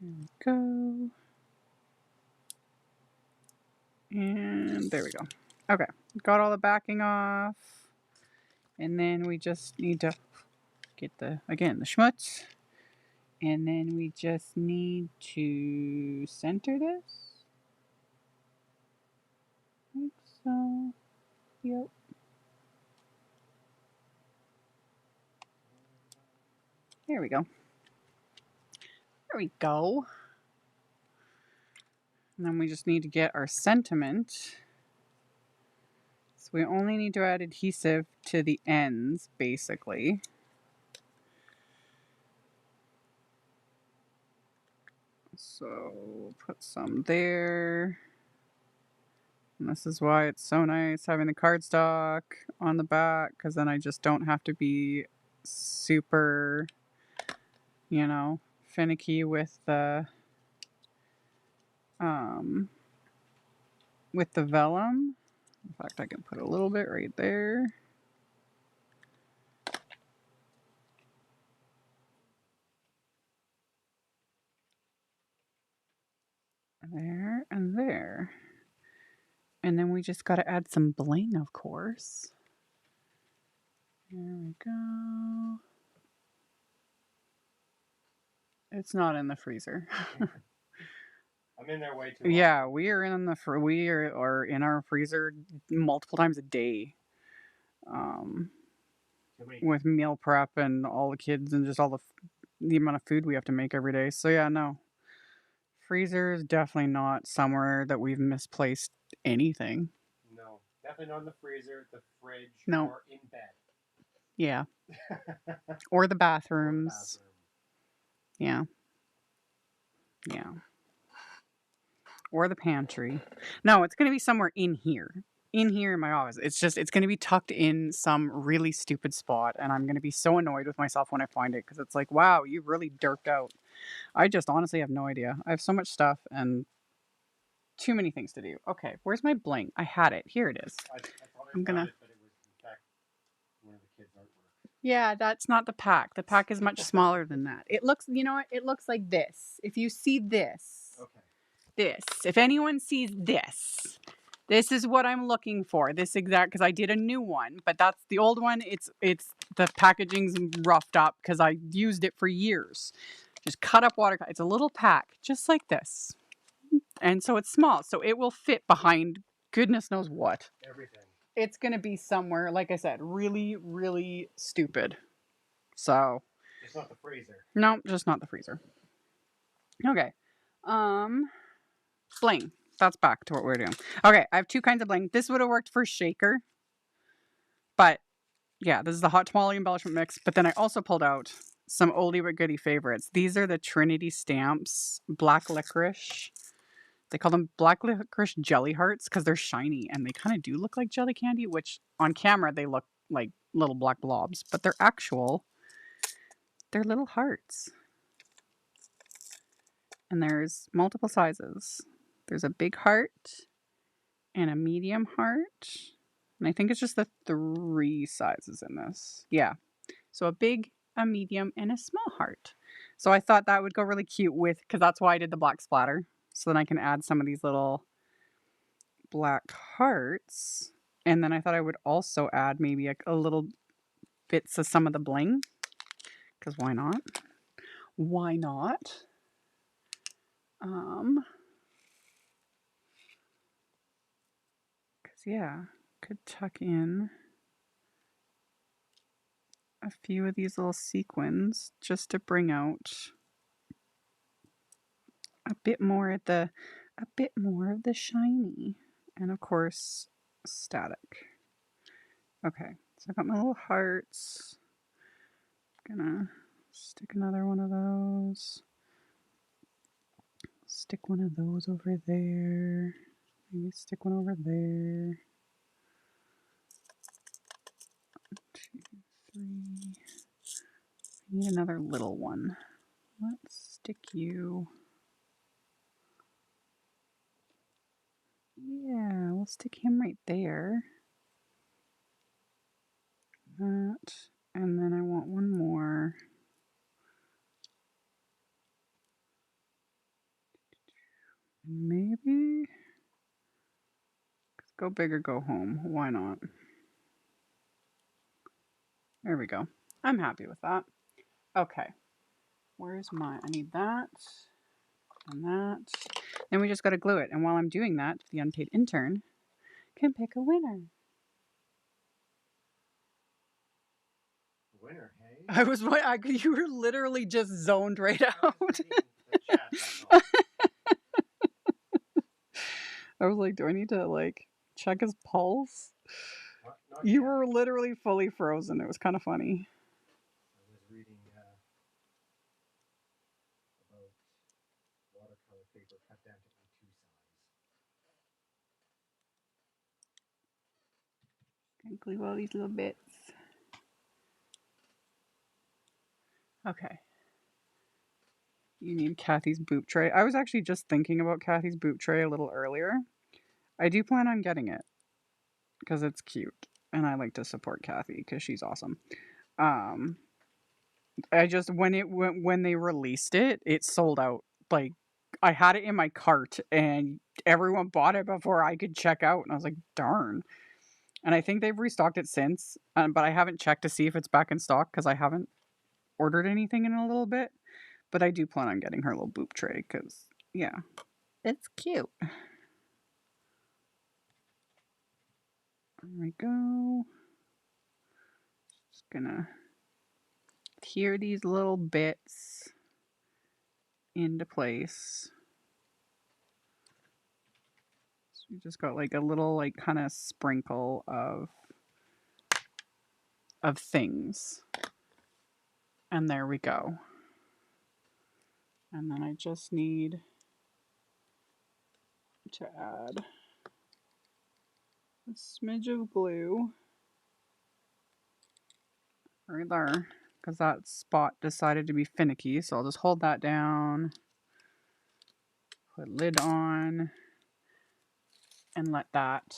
we go. And there we go. Okay, got all the backing off. And then we just need to get the schmutz. And then we just need to center this. Like so. Yep. There we go. There we go. And then we just need to get our sentiment. So we only need to add adhesive to the ends, basically. So put some there. And this is why it's so nice having the cardstock on the back, because then I just don't have to be super, you know, finicky with the vellum. In fact, I can put a little bit right there. There and there. And then we just got to add some bling, of course. There we go. It's not in the freezer. I'm in there way too long. Yeah, we are in our freezer multiple times a day. With meal prep and all the kids and just all the amount of food we have to make every day. So yeah, no. Freezer is definitely not somewhere that we've misplaced anything. No, definitely not in the freezer, the fridge, no. Or in bed. Yeah. Or the bathrooms. Yeah. Yeah. Or the pantry. No, it's going to be somewhere in here. In here in my office. It's going to be tucked in some really stupid spot. And I'm going to be so annoyed with myself when I find it. Because it's like, wow, you really dirked out. I just honestly have no idea. I have so much stuff and too many things to do. Okay, where's my bling? I had it. Here it is. I'm going to... But it was, in fact, one of the kids' artwork. Yeah, that's not the pack. The pack is much smaller than that. It looks, you know what? It looks like this. If you see this. Okay. This. If anyone sees this. This is what I'm looking for. This exact, because I did a new one, but that's the old one. It's the packaging's roughed up because I used it for years. Just cut up watercolor. It's a little pack, just like this. And so it's small, so it will fit behind goodness knows what. Everything. It's going to be somewhere, like I said, really, really stupid. So. Just not the freezer. No, just not the freezer. Okay. Bling. That's back to what we're doing. Okay, I have two kinds of bling. This would have worked for shaker. But, yeah, this is the hot tamale embellishment mix. But then I also pulled out some oldie but goodie favorites. These are the Trinity stamps, black licorice. They call them black licorice jelly hearts because they're shiny and they kind of do look like jelly candy, which on camera they look like little black blobs, but they're little hearts. And there's multiple sizes. There's a big heart and a medium heart. And I think it's just the 3 sizes in this. Yeah. So a big, a medium, and a small heart. So I thought that would go really cute with, because that's why I did the black splatter. So then I can add some of these little black hearts. And then I thought I would also add maybe a little bits of some of the bling. Because why not? Why not? Because yeah, could tuck in a few of these little sequins just to bring out a bit more of the shiny, and of course static. Okay, so I got my little hearts. I'm gonna stick another one of those. Stick one of those over there. Maybe stick one over there. 1, 2, 3. I need another little one. Let's stick you. Yeah, we'll stick him right there. That. And then I want one more. Maybe. Go big or go home. Why not? There we go. I'm happy with that. Okay. Where's my... I need that. And that. Then we just got to glue it. And while I'm doing that, the unpaid intern can pick a winner. Winner, hey? You were literally just zoned right out. I was like, do I need to like check his pulse? Not you yet. Were literally fully frozen. It was kind of funny. I was reading about watercolor paper cut down to A2 size. Gonna glue all these little bits. Okay. You need Kathy's boop tray. I was actually just thinking about Kathy's boop tray a little earlier. I do plan on getting it because it's cute and I like to support Kathy because she's awesome. I just when they released it, it sold out. Like I had it in my cart and everyone bought it before I could check out, and I was like, darn. And I think they've restocked it since, but I haven't checked to see if it's back in stock because I haven't ordered anything in a little bit. But I do plan on getting her little boop tray because, yeah, it's cute. There we go. Just gonna adhere these little bits into place. So we just got like a little like kind of sprinkle of things. And there we go. And then I just need to add a smidge of glue right there because that spot decided to be finicky. So I'll just hold that down, put lid on, and let that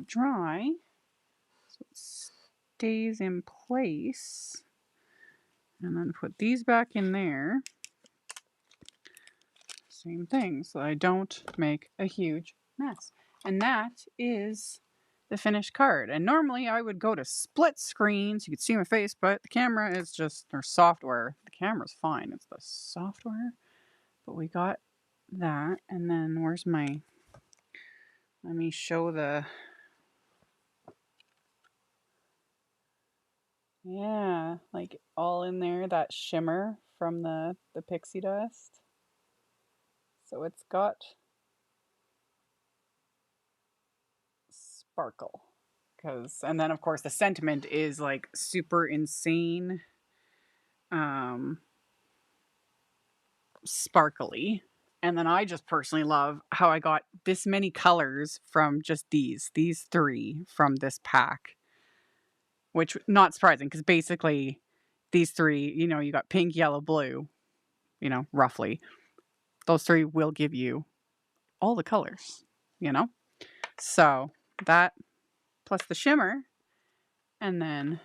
dry so it stays in place. And then put these back in there. Same thing, so I don't make a huge mess. And that is the finished card. And normally I would go to split screen so you could see my face, but the camera is just, or software. The camera's fine, it's the software. But we got that, and then where's my, let me show the, yeah, like all in there, that shimmer from the pixie dust. So it's got sparkle. And then of course the sentiment is like super insane, sparkly. And then I just personally love how I got this many colors from just these 3 from this pack, which not surprising because basically these 3, you got pink, yellow, blue, roughly. Those 3 will give you all the colors, So that plus the shimmer, and then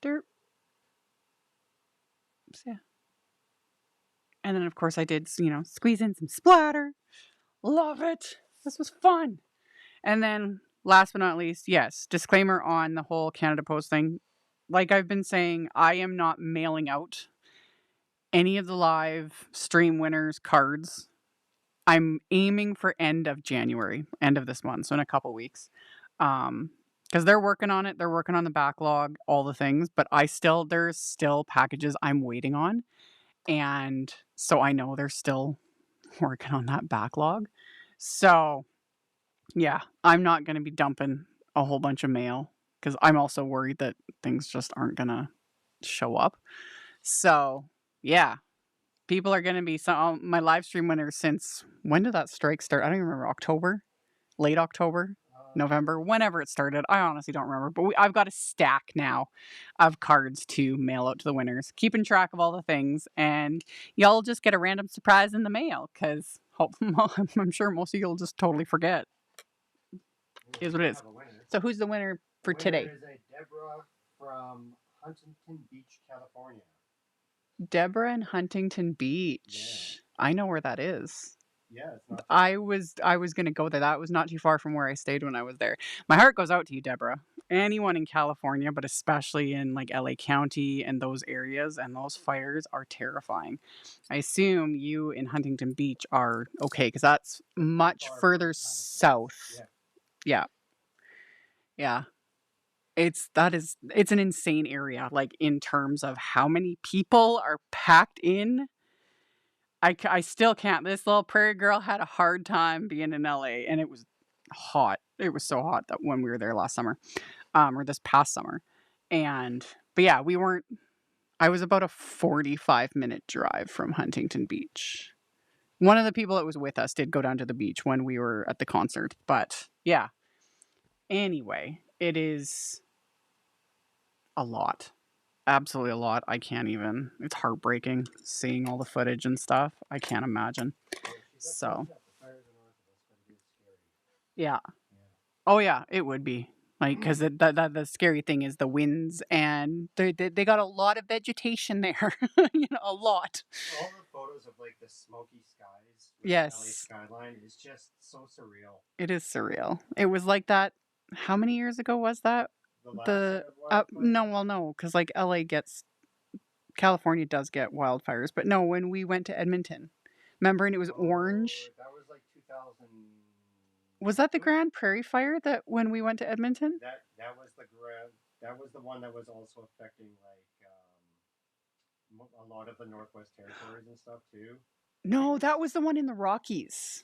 derp. So, yeah. And then of course I did, squeeze in some splatter. Love it. This was fun. And then last but not least, yes, disclaimer on the whole Canada Post thing. Like I've been saying, I am not mailing out any of the live stream winners cards. I'm aiming for end of January, end of this month, so in a couple weeks. Because they're working on it. They're working on the backlog, all the things, but there's still packages I'm waiting on. And so I know they're still working on that backlog. So yeah, I'm not going to be dumping a whole bunch of mail because I'm also worried that things just aren't going to show up. So yeah, people are going to be my live stream winners since when did that strike start? I don't even remember. October, late October, November, whenever it started. I honestly don't remember. But I've got a stack now of cards to mail out to the winners, keeping track of all the things, and y'all just get a random surprise in the mail because I'm sure most of you'll just totally forget. Is what it is. So who's the winner for today? Is a Deborah from Huntington Beach, California. Deborah in Huntington Beach. Yeah. I know where that is. Yeah, it's not. I was gonna go there. That was not too far from where I stayed when I was there. My heart goes out to you, Deborah. Anyone in California, but especially in like LA County and those areas, and those fires are terrifying. I assume you in Huntington Beach are okay because that's much further south. Yeah. Yeah. It's an insane area, like in terms of how many people are packed in. I still can't. This little prairie girl had a hard time being in LA, and it was hot. It was so hot that when we were there last summer, or this past summer. But yeah, I was about a 45-minute drive from Huntington Beach. One of the people that was with us did go down to the beach when we were at the concert, but yeah. Anyway, it is a lot. Absolutely a lot. I can't even. It's heartbreaking seeing all the footage and stuff. I can't imagine. So. Yeah. Oh yeah, it would be. Like, because the scary thing is the winds, and they got a lot of vegetation there. A lot. All the photos of like the smoky skies. Yes. LA skyline is just so surreal. It is surreal. It was like that. How many years ago was that? No, because like California does get wildfires, but no, when we went to Edmonton, remember, and it was orange. That was like 2000. Was that the Grand Prairie fire that when we went to Edmonton? That was the one that was also affecting like a lot of the Northwest Territories and stuff too. No, that was the one in the Rockies.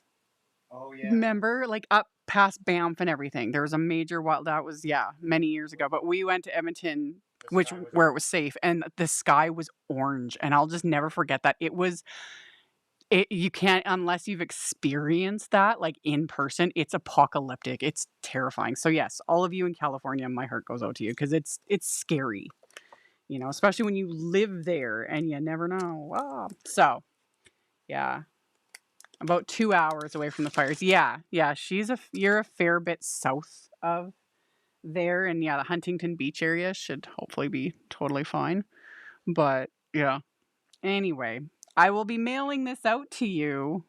Oh yeah. Remember, like up past Banff and everything. There was a major that was many years ago. But we went to Edmonton, where it was safe, and the sky was orange. And I'll just never forget that. You can't, unless you've experienced that like in person. It's apocalyptic. It's terrifying. So yes, all of you in California, my heart goes out to you because it's scary. Especially when you live there and you never know. Wow. So yeah. About 2 hours away from the fires. Yeah. You're a fair bit south of there, and yeah, the Huntington Beach area should hopefully be totally fine. But yeah. Anyway, I will be mailing this out to you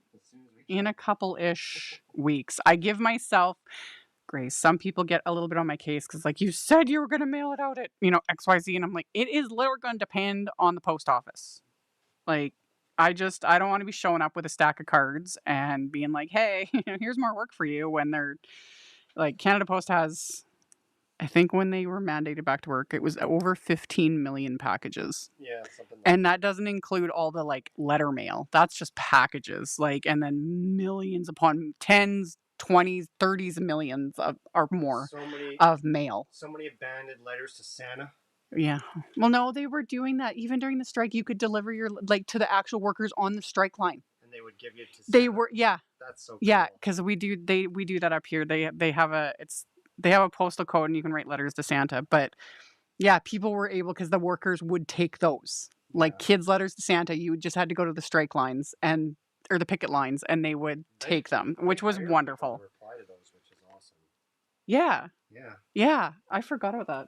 in a couple-ish weeks. I give myself grace. Some people get a little bit on my case because, like, you said you were going to mail it out at, XYZ, and I'm like, it is literally going to depend on the post office. Like, I don't want to be showing up with a stack of cards and being like, hey, here's more work for you when they're like, Canada Post has, I think when they were mandated back to work, it was over 15 million packages. Yeah, something like and that doesn't include all the like letter mail. That's just packages. Like, and then millions upon tens, 20s, 30s millions of, or more So many, of mail. so many abandoned letters to Santa. Yeah. Well, no, they were doing that even during the strike. You could deliver your like to the actual workers on the strike line. And they would give you to Santa. They were, yeah, That's so cool. yeah, because we do that up here. They have a postal code and you can write letters to Santa. But yeah, people were able because the workers would take those like kids' letters to Santa. You just had to go to the strike lines or the picket lines, and they would take them, which was wonderful. Reply to those, which is awesome. Yeah. Yeah. Yeah, I forgot about that.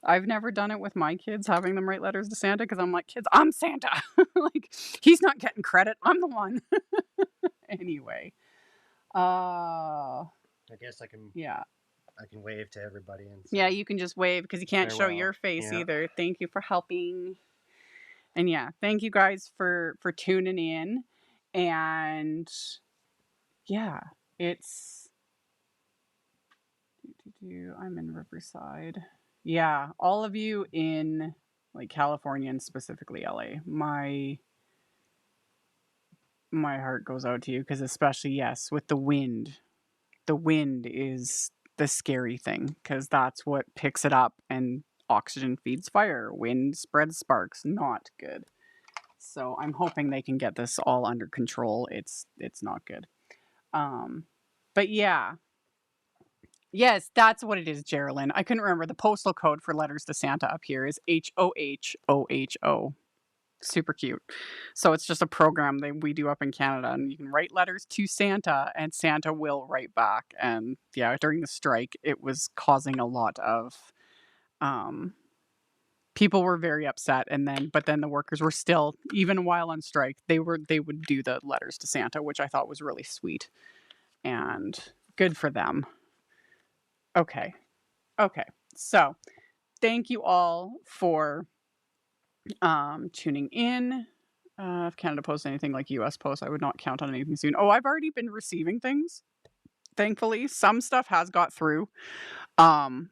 I've never done it with my kids, having them write letters to Santa, because I'm like, kids, I'm Santa. Like, he's not getting credit. I'm the one. Anyway. I guess I can. Yeah. I can wave to everybody. And say, yeah, you can just wave because you can't show your face either. Thank you for helping. And yeah, thank you guys for tuning in. And yeah, I'm in Riverside. Yeah, all of you in like California and specifically LA. My heart goes out to you because especially, yes, with the wind. The wind is the scary thing because that's what picks it up, and oxygen feeds fire. Wind spreads sparks. Not good. So I'm hoping they can get this all under control. It's not good. But yeah. Yes, that's what it is, Geraldine. I couldn't remember. The postal code for letters to Santa up here is HOHOHO. Super cute. So it's just a program that we do up in Canada, and you can write letters to Santa and Santa will write back. And yeah, during the strike, it was causing a lot of people were very upset, but then the workers were still, even while on strike, they would do the letters to Santa, which I thought was really sweet and good for them. Okay. So, thank you all for tuning in. If Canada posts anything like US posts, I would not count on anything soon. Oh, I've already been receiving things. Thankfully, some stuff has got through. I'm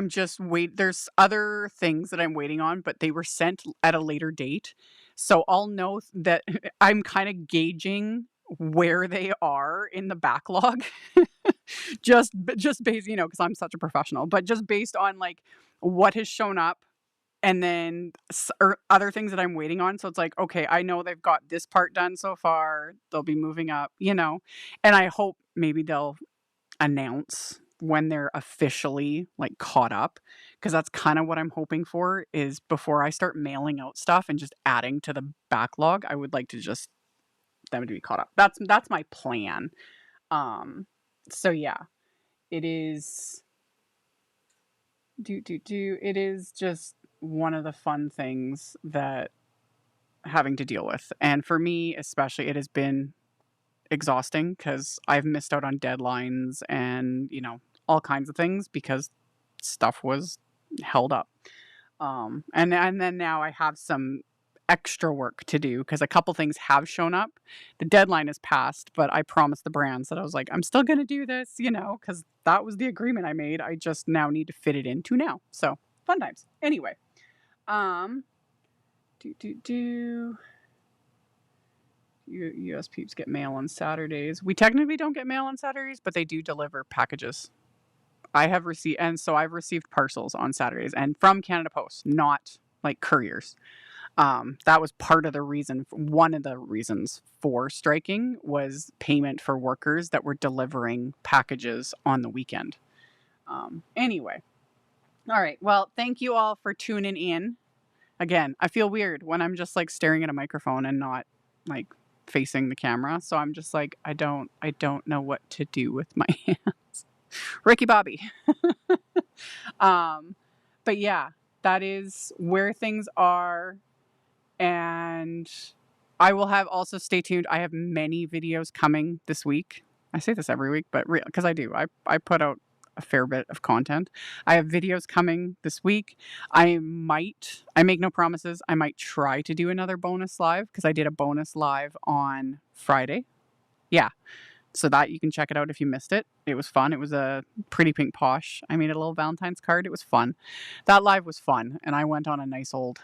just there's other things that I'm waiting on, but they were sent at a later date. So I'll know that I'm kind of gauging where they are in the backlog. just based, because I'm such a professional, but just based on like what has shown up and then other things that I'm waiting on. So it's like, okay, I know they've got this part done so far. They'll be moving up, and I hope maybe they'll announce when they're officially like caught up, because that's kind of what I'm hoping for, is before I start mailing out stuff and just adding to the backlog, I would like to just them to be caught up. That's my plan. So yeah, it is it is just one of the fun things that having to deal with. And for me, especially, it has been exhausting because I've missed out on deadlines and, all kinds of things because stuff was held up. And then now I have some extra work to do because a couple things have shown up. The deadline is passed, but I promised the brands that I was like, I'm still going to do this, because that was the agreement I made. I just now need to fit it into now. So fun times. Anyway, US peeps get mail on Saturdays. We technically don't get mail on Saturdays, but they do deliver packages. I've received parcels on Saturdays and from Canada Post, not like couriers. That was part of the reason. One of the reasons for striking was payment for workers that were delivering packages on the weekend. Anyway. All right. Well, thank you all for tuning in. Again, I feel weird when I'm just like staring at a microphone and not like facing the camera. So I'm just like, I don't know what to do with my hands. Ricky Bobby. But yeah, that is where things are. And I will have also, stay tuned. I have many videos coming this week. I say this every week, but because I do. I put out a fair bit of content. I have videos coming this week. I make no promises. I might try to do another bonus live because I did a bonus live on Friday. Yeah. So that you can check it out if you missed it. It was fun. It was a pretty pink posh. I made a little Valentine's card. It was fun. That live was fun. And I went on a nice old,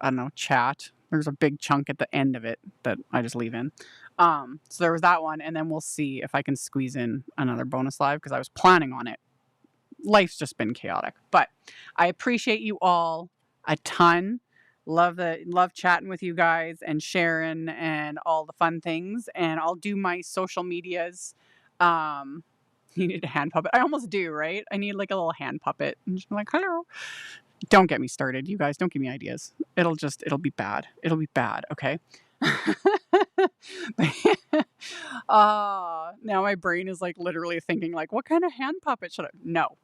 I don't know, chat. There's a big chunk at the end of it that I just leave in. So there was that one, and then we'll see if I can squeeze in another bonus live because I was planning on it. Life's just been chaotic, but I appreciate you all a ton. Love chatting with you guys and sharing and all the fun things. And I'll do my social medias. You need a hand puppet. I almost do, right? I need like a little hand puppet. And just be like, hello. Don't get me started, you guys. Don't give me ideas. It'll be bad. It'll be bad, okay? Now my brain is like literally thinking like, what kind of hand puppet should I? No.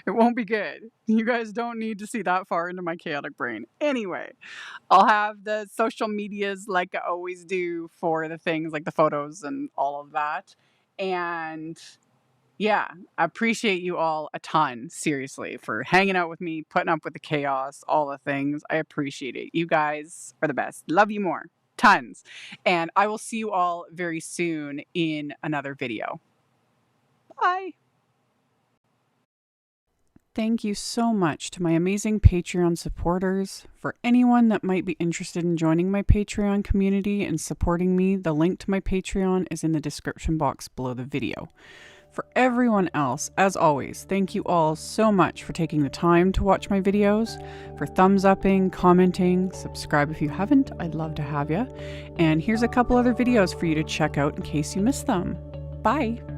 It won't be good. You guys don't need to see that far into my chaotic brain. Anyway, I'll have the social medias like I always do for the things like the photos and all of that. And yeah, I appreciate you all a ton, seriously, for hanging out with me, putting up with the chaos, all the things. I appreciate it. You guys are the best. Love you more. Tons. And I will see you all very soon in another video. Bye. Thank you so much to my amazing Patreon supporters. For anyone that might be interested in joining my Patreon community and supporting me, the link to my Patreon is in the description box below the video. For everyone else, as always, thank you all so much for taking the time to watch my videos, for thumbs upping, commenting, subscribe if you haven't, I'd love to have you. And here's a couple other videos for you to check out in case you missed them. Bye!